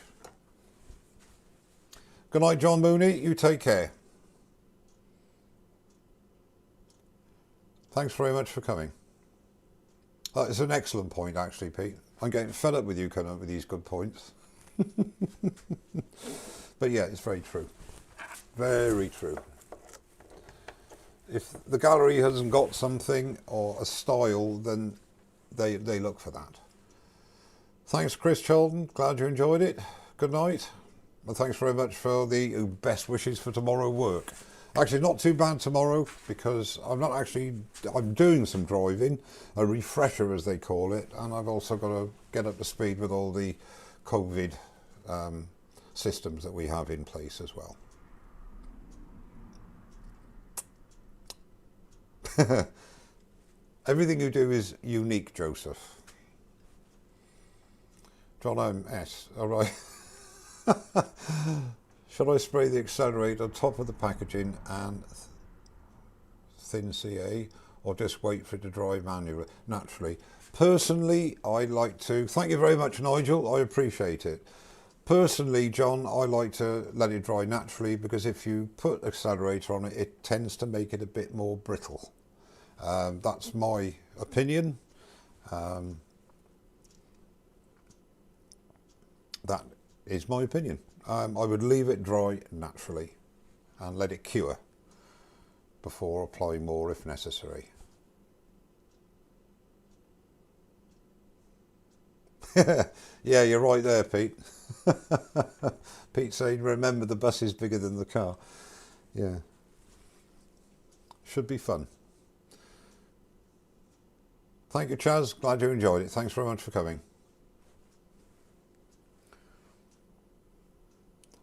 Good night, John Mooney. You take care. Thanks very much for coming. It's an excellent point, actually, Pete. I'm getting fed up with you coming up with these good points. But yeah, it's very true. Very true. If the gallery hasn't got something or a style, then they look for that. Thanks, Chris Cholden. Glad you enjoyed it. Good night. And thanks very much for the best wishes for tomorrow work. Actually, not too bad tomorrow because I'm doing some driving, a refresher as they call it, and I've also got to get up to speed with all the COVID systems that we have in place as well. Everything you do is unique, Joseph. John S. All right. Should I spray the accelerator on top of the packaging and thin CA, or just wait for it to dry naturally? Personally, I like to. Thank you very much, Nigel. I appreciate it. Personally, John, I like to let it dry naturally because if you put accelerator on it, it tends to make it a bit more brittle. That's my opinion. That is my opinion. I would leave it dry naturally and let it cure before applying more if necessary. Yeah, you're right there, Pete. Pete saying, remember the bus is bigger than the car. Yeah. Should be fun. Thank you, Chaz. Glad you enjoyed it. Thanks very much for coming.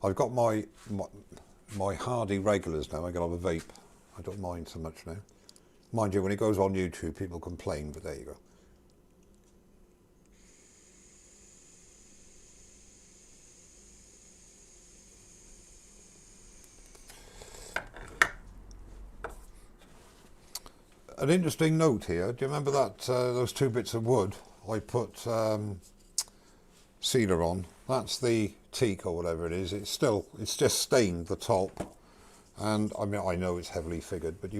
I've got my hardy regulars now. I can have a vape. I don't mind so much now. Mind you, when it goes on YouTube, people complain, but there you go. An interesting note here. Do you remember that those two bits of wood I put sealer on? That's the teak or whatever it is. It's just stained the top, and I mean I know it's heavily figured, but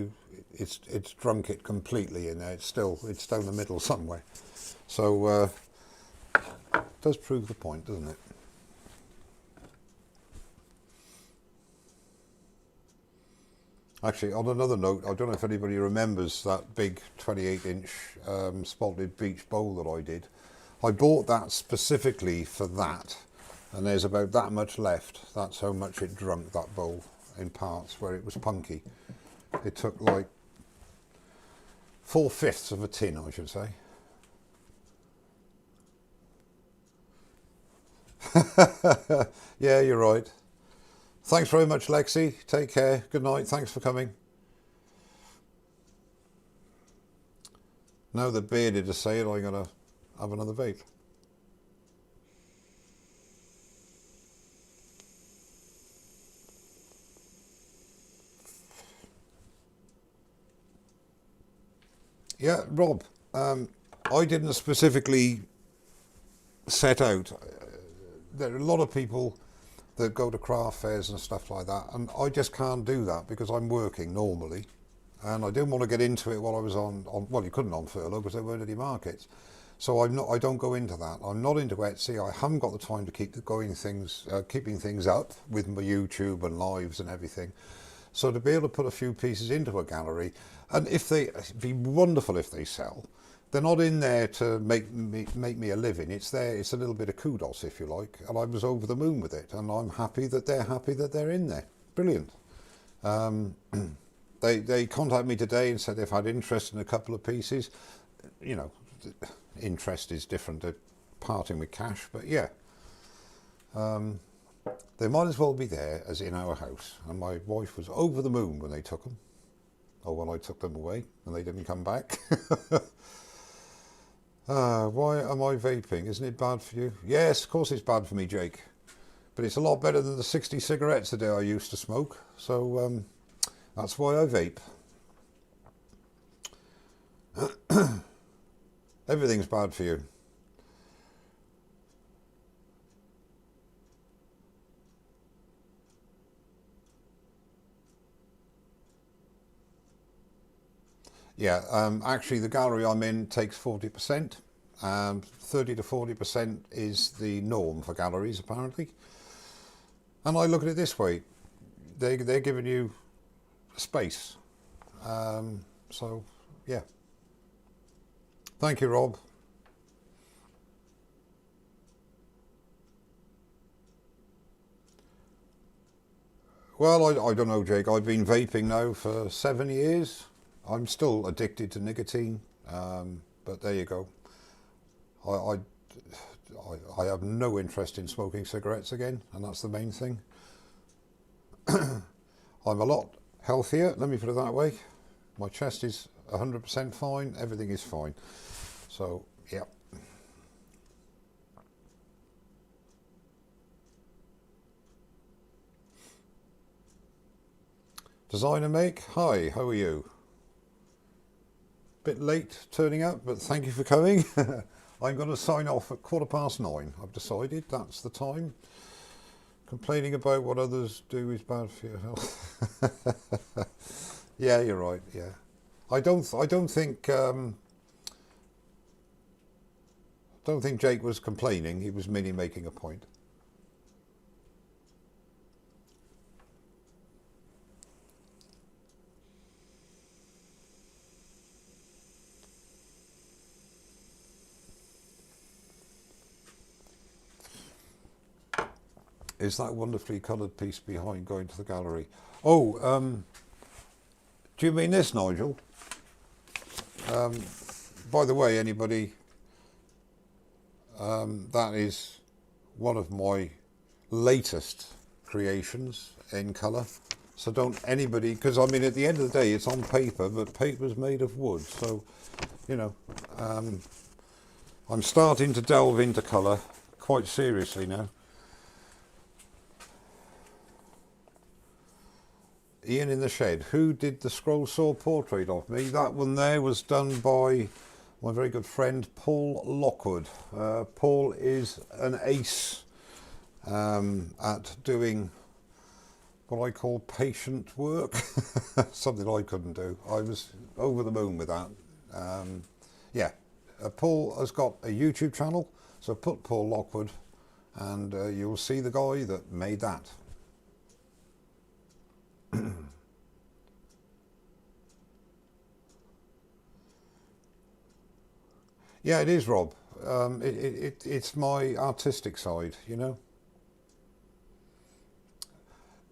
it's drunk it completely in there. It's down the middle somewhere. So it does prove the point, doesn't it? Actually, on another note, I don't know if anybody remembers that big 28-inch spalted beech bowl that I did. I bought that specifically for that, and there's about that much left. That's how much it drunk, that bowl, in parts where it was punky. It took like 4/5 of a tin, I should say. Yeah, you're right. Thanks very much, Lexi. Take care. Good night. Thanks for coming. Now the bearded are saying I'm going to have another vape. Yeah, Rob, I didn't specifically set out. There are a lot of people that go to craft fairs and stuff like that, and I just can't do that because I'm working normally, and I didn't want to get into it while I was on well, you couldn't on furlough because there weren't any markets. So I don't go into that. I'm not into Etsy. I haven't got the time to keep keeping things up with my YouTube and lives and everything. So to be able to put a few pieces into a gallery, and it'd be wonderful if they sell. They're not in there to make me a living. It's there. It's a little bit of kudos, if you like. And I was over the moon with it, and I'm happy that they're in there. Brilliant. They contacted me today and said they've had interest in a couple of pieces. You know, interest is different to parting with cash, but yeah. They might as well be there as in our house. And my wife was over the moon when they took them. Or when I took them away and they didn't come back. Why am I vaping? Isn't it bad for you? Yes, of course it's bad for me, Jake. But it's a lot better than the 60 cigarettes a day I used to smoke. So that's why I vape. Everything's bad for you. Yeah, actually the gallery I'm in takes 40%. 30 to 40% is the norm for galleries, apparently. And I look at it this way. They're giving you space. So, yeah. Thank you, Rob. Well, I don't know, Jake. I've been vaping now for 7 years. I'm still addicted to nicotine, but there you go. I have no interest in smoking cigarettes again, and that's the main thing. I'm a lot healthier, let me put it that way. My chest is 100% fine, everything is fine. So, yeah. Designer Make, hi, how are you? Bit late turning up, but thank you for coming. I'm going to sign off at 9:15. I've decided that's the time. Complaining about what others do is bad for your health. Yeah, you're right. Yeah, I don't think Jake was complaining. He was merely making a point. Is that wonderfully coloured piece behind going to the gallery? Oh, do you mean this, Nigel? By the way, anybody, that is one of my latest creations in colour. So don't anybody, because I mean at the end of the day it's on paper, but paper's made of wood. So, you know, I'm starting to delve into colour quite seriously now. Ian in the Shed, who did the scroll saw portrait of me? That one there was done by my very good friend Paul Lockwood. Paul is an ace at doing what I call patient work, something I couldn't do. I was over the moon with that. Yeah, Paul has got a YouTube channel, so put Paul Lockwood and you'll see the guy that made that. Yeah, it is, Rob. It's my artistic side, you know.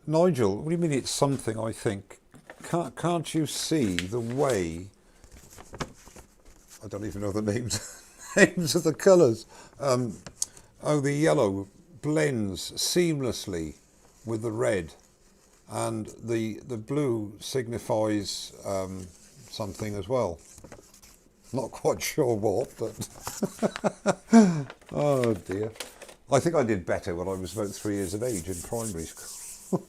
Nigel, what do you mean it's something I think? Can't you see the way? I don't even know the names of the colours. Oh, the yellow blends seamlessly with the red, and the blue signifies something as well. Not quite sure what, but oh dear. I think I did better when I was about 3 years of age in primary school.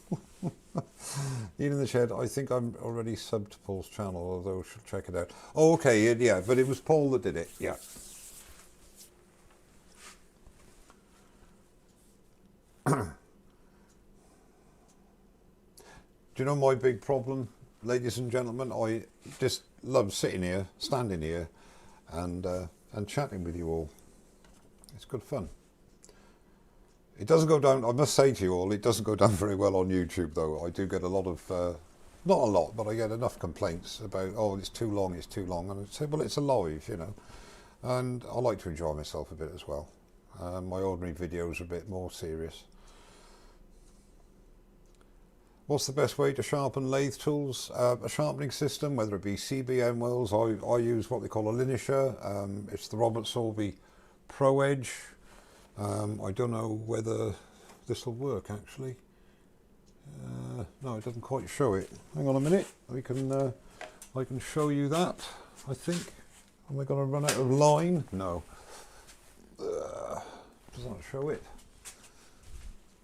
Ian in the Shed, I think I'm already subbed to Paul's channel, although I should check it out. Oh, okay, yeah, but it was Paul that did it, yeah. Do you know my big problem, ladies and gentlemen? I just love sitting here, standing here, and chatting with you all. It's good fun. It doesn't go down, I must say to you all, it doesn't go down very well on YouTube though. I do get a lot of, not a lot, but I get enough complaints about, oh, it's too long. And I say, well, it's alive, you know. And I like to enjoy myself a bit as well. My ordinary videos are a bit more serious. What's the best way to sharpen lathe tools? A sharpening system, whether it be CBM wheels, I use what they call a linisher. It's the Robert Sorby Pro Edge. I don't know whether this will work actually. No, it doesn't quite show it. Hang on a minute. I can show you that. I think. Am I going to run out of line? No. Does not show it.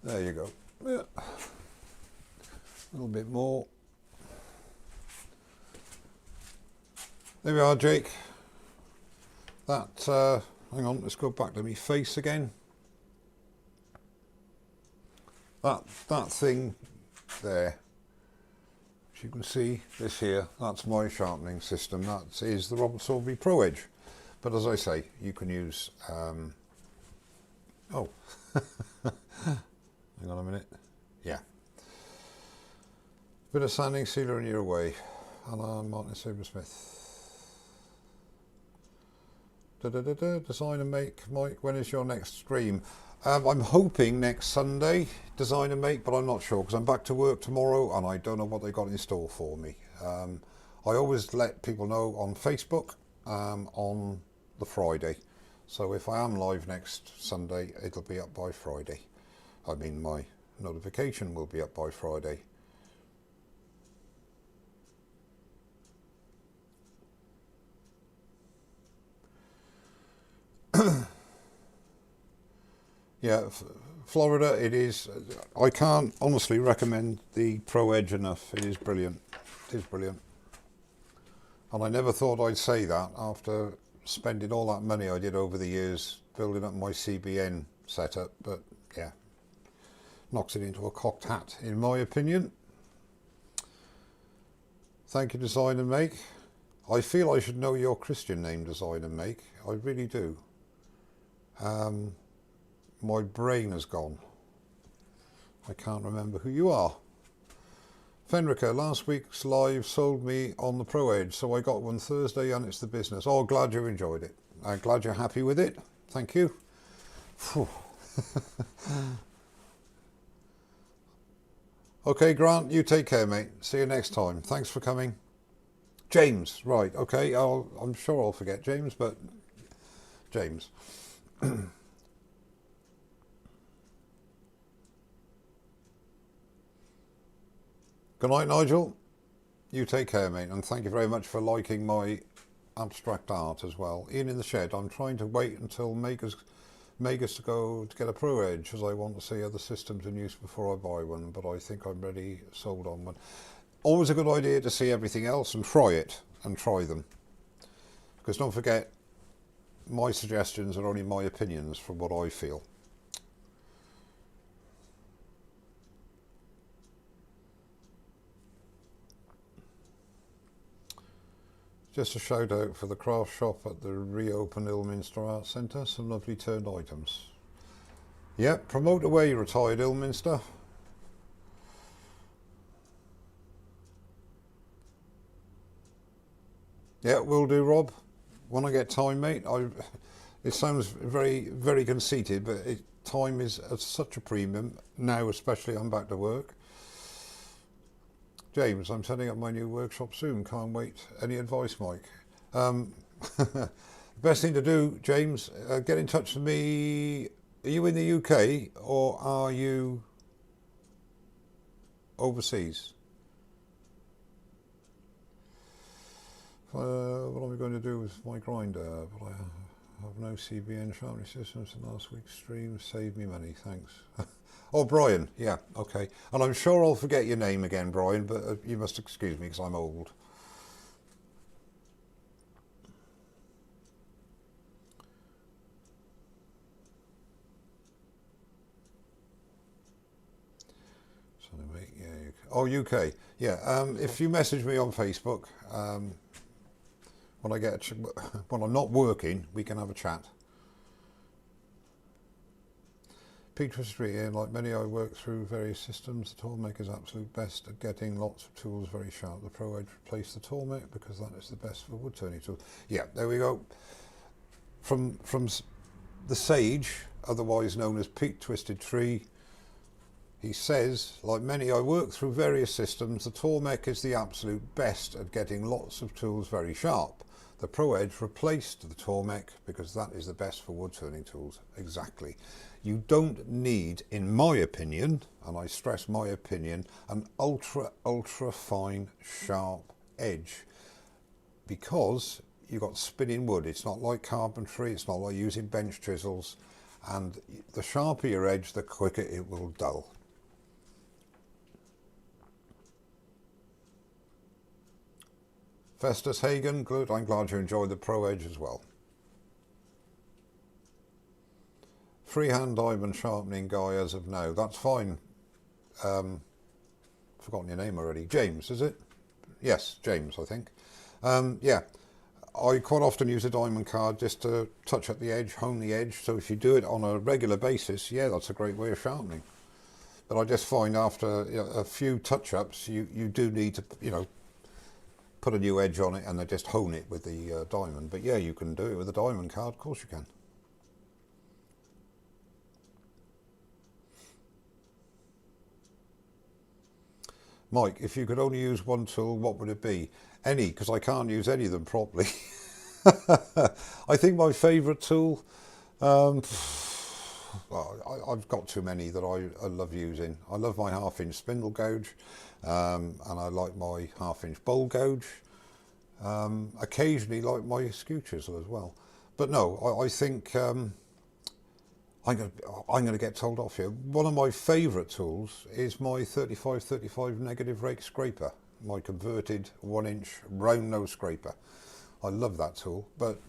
There you go. Yeah. A little bit more. There we are, Jake. That. Hang on. Let's go back to my face again. That thing there, as you can see, this here, that's my sharpening system. That is the Robert Sorby Pro Edge. But as I say, you can use, oh, hang on a minute, yeah. Bit of sanding sealer and you're away. Alan Martin Sabersmith. Design and make, Mike, when is your next stream? I'm hoping next Sunday, design and make, but I'm not sure because I'm back to work tomorrow and I don't know what they got in store for me. I always let people know on Facebook on the Friday. So if I am live next Sunday, it'll be up by Friday. I mean, my notification will be up by Friday. Yeah, Florida, it is. I can't honestly recommend the Pro Edge enough. It is brilliant. It is brilliant. And I never thought I'd say that after spending all that money I did over the years building up my CBN setup. But yeah, knocks it into a cocked hat, in my opinion. Thank you, Design and Make. I feel I should know your Christian name, Design and Make. I really do. My brain has gone. I can't remember who you are. Fenrica, last week's live sold me on the Pro Edge, so I got one Thursday and it's the business. Oh, glad you enjoyed it. I'm glad you're happy with it. Thank you. Okay, Grant, you take care, mate. See you next time. Thanks for coming. James, right, okay. I'm sure I'll forget James, but James. Good night, Nigel. You take care, mate, and thank you very much for liking my abstract art as well. Ian in the Shed, I'm trying to wait until makers to go to get a Pro Edge, as I want to see other systems in use before I buy one, but I think I'm ready, sold on one. Always a good idea to see everything else and try it, and try them. Because don't forget, my suggestions are only my opinions from what I feel. Just a shout out for the craft shop at the reopened Ilminster Art Centre. Some lovely turned items. Yep, promote away, retired Ilminster. Yeah, will do, Rob. When I get time, mate. It sounds very, very conceited, but time is at such a premium now, especially I'm back to work. James, I'm setting up my new workshop soon. Can't wait. Any advice, Mike? The best thing to do, James, get in touch with me. Are you in the UK or are you overseas? What am I going to do with my grinder? But I have no CBN sharpening systems in last week's stream. Save me money, thanks. Oh, Brian, yeah, okay. And I'm sure I'll forget your name again, Brian, but you must excuse me because I'm old. Yeah, UK. Oh, UK. Yeah. If you message me on Facebook, when I get when I'm not working, we can have a chat. Peter Street here, like many, I work through various systems. The toolmaker is absolute best at getting lots of tools very sharp. The Pro Edge replaced the toolmaker because that is the best for wood turning tools. Yeah, there we go. From the Sage, otherwise known as Pete Twisted Tree. He says, like many, I work through various systems. The toolmaker is the absolute best at getting lots of tools very sharp. The Pro Edge replaced the toolmaker because that is the best for wood turning tools. Exactly. You don't need, in my opinion, and I stress my opinion, an ultra fine sharp edge, because you've got spinning wood. It's not like carpentry, it's not like using bench chisels, and the sharper your edge, the quicker it will dull. Festus Hagen, good. I'm glad you enjoyed the Pro Edge as well. Freehand diamond sharpening guy as of now. That's fine. Forgotten your name already. James, is it? Yes, James, I think. Yeah, I quite often use a diamond card just to touch at the edge, hone the edge. So if you do it on a regular basis, yeah, that's a great way of sharpening. But I just find after a few touch-ups, you do need to, put a new edge on it and then just hone it with the diamond. But yeah, you can do it with a diamond card, of course you can. Mike, if you could only use one tool, what would it be? Any, because I can't use any of them properly. I think my favourite tool, well, I've got too many that I love using. I love my 1/2 inch spindle gouge, and I like my 1/2 inch bowl gouge. Occasionally like my skew chisel as well. But no, I think I'm going to get told off here. One of my favourite tools is my 35 negative rake scraper, my converted 1 inch round nose scraper. I love that tool. But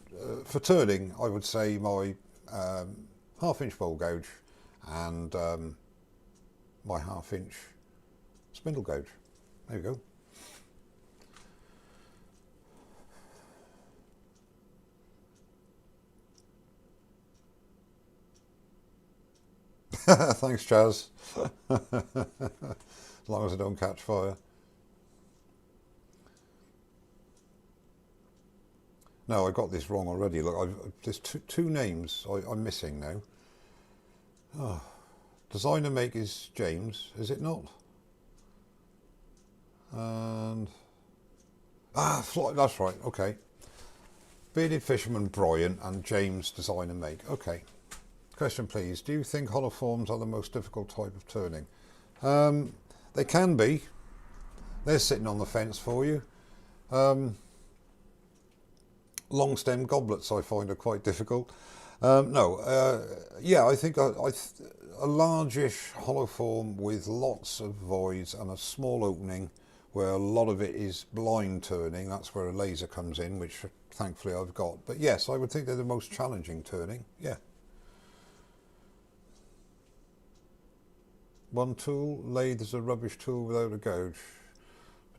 for turning, I would say my 1/2 inch bowl gouge and my 1/2 inch spindle gouge. There you go. Thanks, Chaz. As long as I don't catch fire. No, I got this wrong already. Look, there's two names I'm missing now. Oh, designer make is James, is it not? And that's right. Okay. Bearded Fisherman Brian and James designer make. Okay. Question please, do you think hollow forms are the most difficult type of turning? They can be. They're sitting on the fence for you. Long stem goblets I find are quite difficult. Yeah, I think a largish hollow form with lots of voids and a small opening where a lot of it is blind turning, that's where a laser comes in, which thankfully I've got. But yes, I would think they're the most challenging turning, yeah. One tool, lathe is a rubbish tool without a gouge.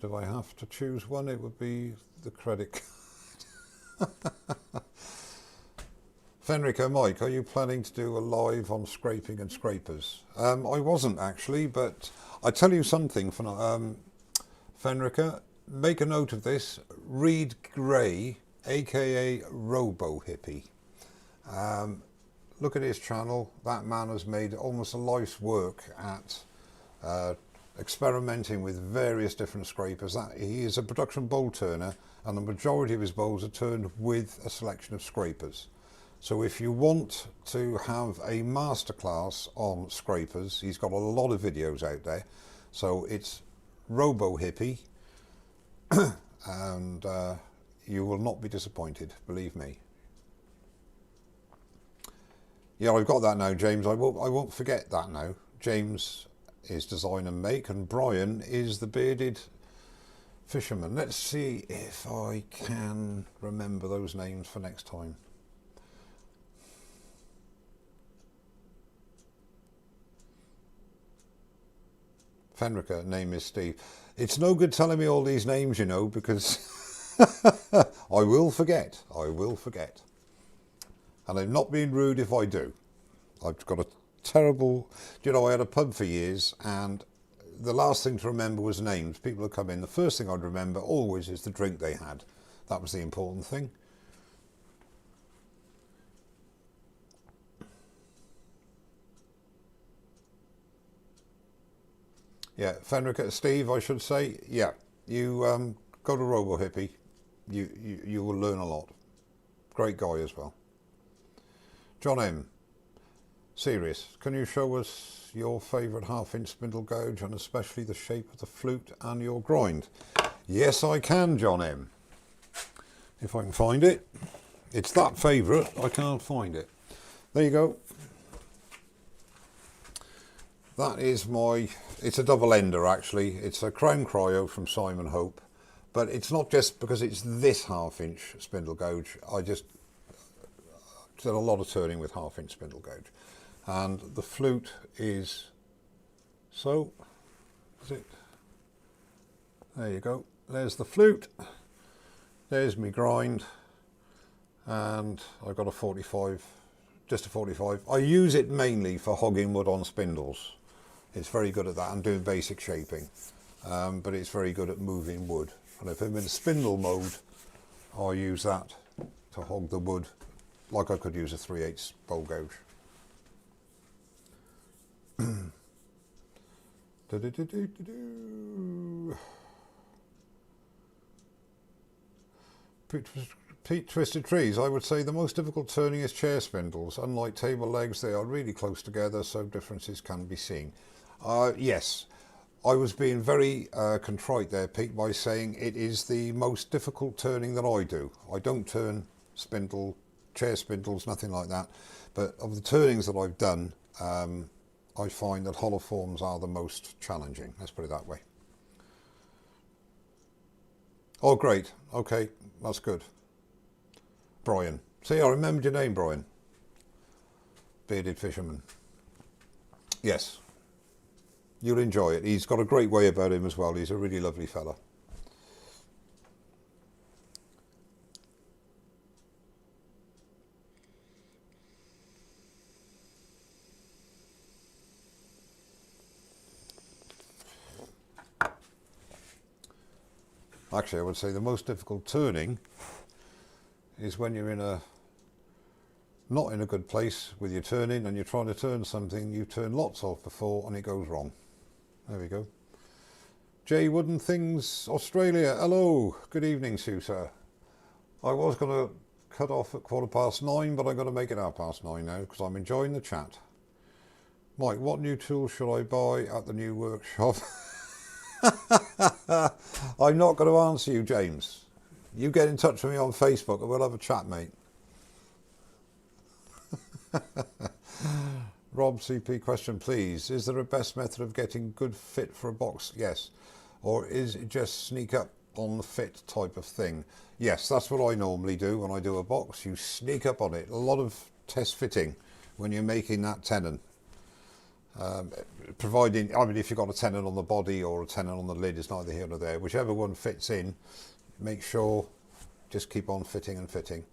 But if I have to choose one, it would be the credit card. Fenrica, Mike, are you planning to do a live on scraping and scrapers? I wasn't actually, but I tell you something, Fenrica, make a note of this. Reed Gray, aka Robo Hippie. Look at his channel. That man has made almost a life's work at experimenting with various different scrapers. He is a production bowl turner, and the majority of his bowls are turned with a selection of scrapers. So if you want to have a masterclass on scrapers, he's got a lot of videos out there. So it's Robo Hippie, and You will not be disappointed, believe me. Yeah, I've got that now, James. I won't forget that now. James is Design and Make, and Brian is the bearded fisherman. Let's see if I can remember those names for next time. Fenrica, name is Steve. It's no good telling me all these names, you know, because I will forget. I will forget. And I'm not being rude if I do. I've got a terrible... You know, I had a pub for years, and the last thing to remember was names. People would come in. The first thing I'd remember always is the drink they had. That was the important thing. Yeah, Fenrica, Steve, I should say. Yeah, you go to Robo Hippie. You will learn a lot. Great guy as well. John M. Serious. Can you show us your favourite half-inch spindle gouge, and especially the shape of the flute and your grind? Yes, I can, John M. If I can find it. It's that favourite, I can't find it. There you go. That is my... It's a double ender, actually. It's a Crown Cryo from Simon Hope. But it's not just because it's this half-inch spindle gouge. I just did a lot of turning with half-inch spindle gouge. And the flute is... So, is it? There you go. There's the flute. There's me grind. And I've got a 45, just a 45. I use it mainly for hogging wood on spindles. It's very good at that. I'm doing basic shaping, but it's very good at moving wood. And if I'm in spindle mode, I use that to hog the wood like I could use a 3/8 bowl gouge. Pete Twisted Trees, I would say the most difficult turning is chair spindles. Unlike table legs, they are really close together, so differences can be seen. Yes, I was being very contrite there, Pete, by saying it is the most difficult turning that I do. I don't turn chair spindles, nothing like that. But of the turnings that I've done, I find that hollow forms are the most challenging. Let's put it that way. Oh, great. Okay, that's good. Brian. See, I remembered your name, Brian. Bearded fisherman. Yes. You'll enjoy it. He's got a great way about him as well. He's a really lovely fella. Actually, I would say the most difficult turning is when you're not in a good place with your turning and you're trying to turn something you turn lots of before and it goes wrong. There we go. Jay Wooden Things, Australia. Hello. Good evening, Susa. I was going to cut off at 9:15, but I'm going to make it 9:30 now because I'm enjoying the chat. Mike, what new tools should I buy at the new workshop? I'm not going to answer you, James. You get in touch with me on Facebook and we'll have a chat, mate. Rob CP question, please. Is there a best method of getting good fit for a box? Yes. Or is it just sneak up on the fit type of thing? Yes, that's what I normally do when I do a box. You sneak up on it. A lot of test fitting when you're making that tenon. Providing, I mean, if you've got a tenon on the body or a tenon on the lid, it's neither here nor there. Whichever one fits in, make sure, just keep on fitting and fitting.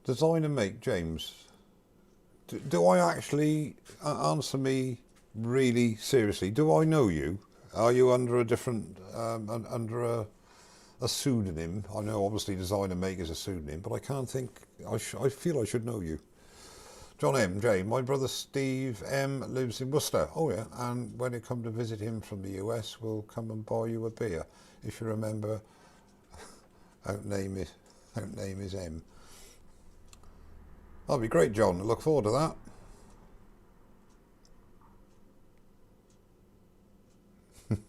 Design and Make, James. Do I actually, answer me really seriously, do I know you? Are you under a different, under a pseudonym? I know obviously Design and Make is a pseudonym, but I can't think, I feel I should know you. John M. J. My brother Steve M. lives in Worcester. Oh yeah, and when you come to visit him from the US, we'll come and buy you a beer. If you remember, outname is M. That'll be great, John. I look forward to that.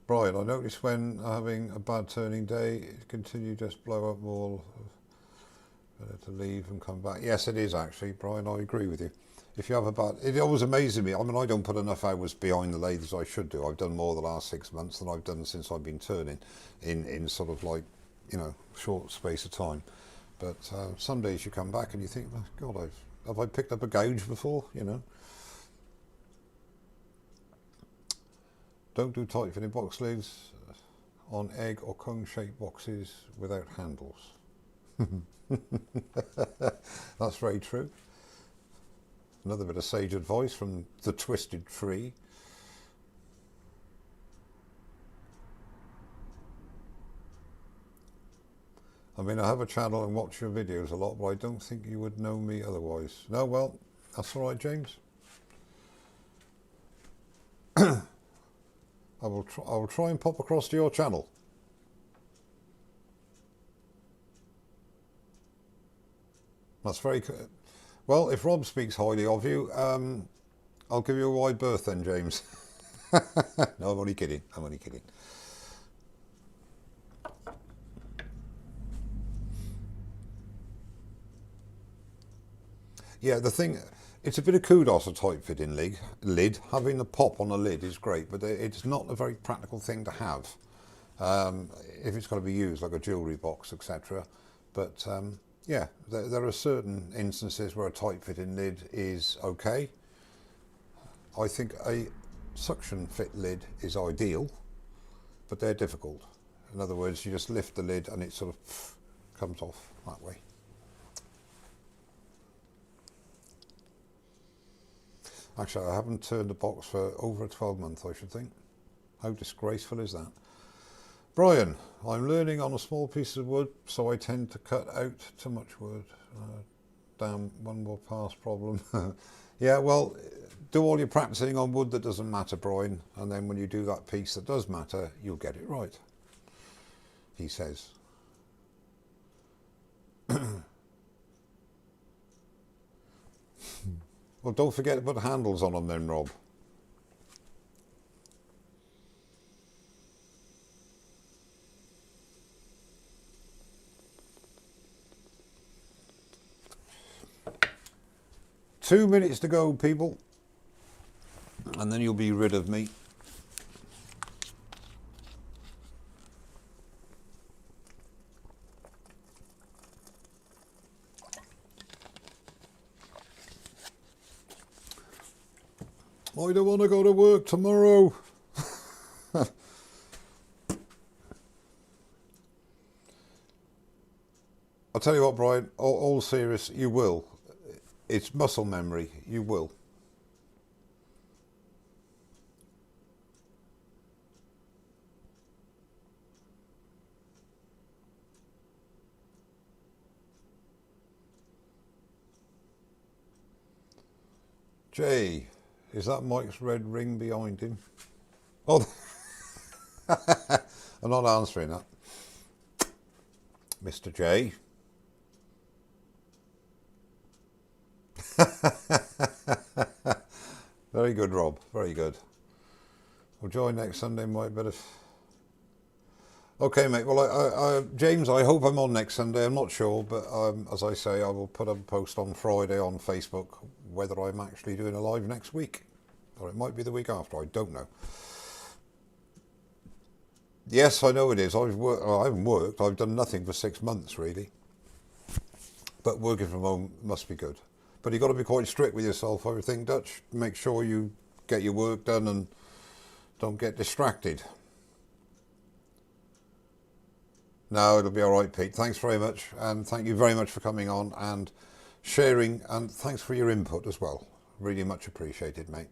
Brian, I noticed when having a bad turning day, it continue just blow up more. Better to leave and come back. Yes, it is actually, Brian. I agree with you. If you have a bad, it always amazes me. I mean, I don't put enough hours behind the lathe as I should do. I've done more the last 6 months than I've done since I've been turning, in sort of like, you know, short space of time. But some days you come back and you think, oh, God, have I picked up a gouge before? You know. Don't do tight fitting box lids on egg or cone shaped boxes without handles. That's very true. Another bit of sage advice from the Twisted Tree. I mean, I have a channel and watch your videos a lot, but I don't think you would know me otherwise. No, well, that's all right, James. I will try and pop across to your channel. That's very good. Well, if Rob speaks highly of you, I'll give you a wide berth then, James. No, I'm only kidding. I'm only kidding. Yeah, the thing, it's a bit of kudos, a tight fitting lid. Having the pop on a lid is great, but it's not a very practical thing to have if it's got to be used like a jewellery box, etc. But yeah, there are certain instances where a tight fitting lid is okay. I think a suction fit lid is ideal, but they're difficult. In other words, you just lift the lid and it sort of comes off that way. Actually, I haven't turned a box for over a 12 month, I should think. How disgraceful is that? Brian, I'm learning on a small piece of wood, so I tend to cut out too much wood. Damn, one more pass problem. Yeah, well, do all your practicing on wood that doesn't matter, Brian, and then when you do that piece that does matter, you'll get it right, he says. Well, don't forget to put handles on them then, Rob. 2 minutes to go, people, and then you'll be rid of me. I don't want to go to work tomorrow. I'll tell you what, Brian, all serious, you will. It's muscle memory, you will. Jay, is that Mike's red ring behind him? Oh, I'm not answering that. Mr. J. Very good, Rob. Very good. We'll join next Sunday. Might better. Okay, mate. Well, James, I hope I'm on next Sunday. I'm not sure, but as I say, I will put up a post on Friday on Facebook whether I'm actually doing a live next week, or it might be the week after. I don't know. Yes, I know it is. I haven't worked. I've done nothing for 6 months really. But working from home must be good. But you've got to be quite strict with yourself, I would think, Dutch. Make sure you get your work done and don't get distracted. No, it'll be all right, Pete. Thanks very much. And thank you very much for coming on and sharing. And thanks for your input as well. Really much appreciated, mate.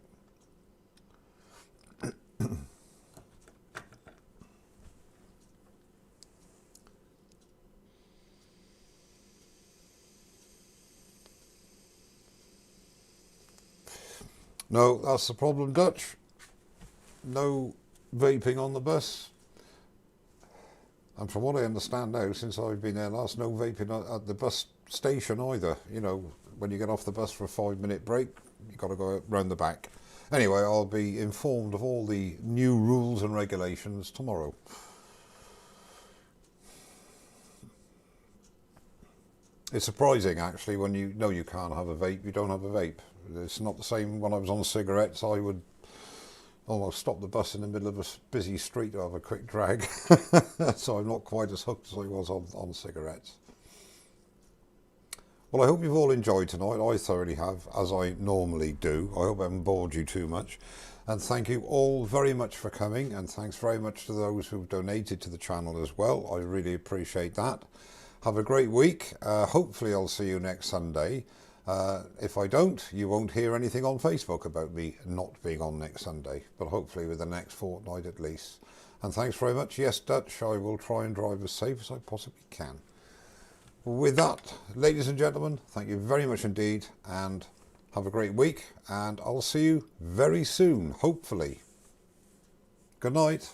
No, that's the problem, Dutch. No vaping on the bus. And from what I understand now, since I've been there last, no vaping at the bus station either. You know, when you get off the bus for a 5-minute break, you've got to go round the back. Anyway, I'll be informed of all the new rules and regulations tomorrow. It's surprising, actually, when you know you can't have a vape, you don't have a vape. It's not the same when I was on cigarettes. I would almost stop the bus in the middle of a busy street to have a quick drag. So I'm not quite as hooked as I was on cigarettes. Well, I hope you've all enjoyed tonight. I thoroughly have, as I normally do. I hope I haven't bored you too much. And thank you all very much for coming. And thanks very much to those who've donated to the channel as well. I really appreciate that. Have a great week. Hopefully I'll see you next Sunday. If I don't, you won't hear anything on Facebook about me not being on next Sunday, but hopefully with the next fortnight at least. And thanks very much. Yes, Dutch, I will try and drive as safe as I possibly can. With that, ladies and gentlemen, thank you very much indeed, and have a great week, and I'll see you very soon, hopefully. Good night.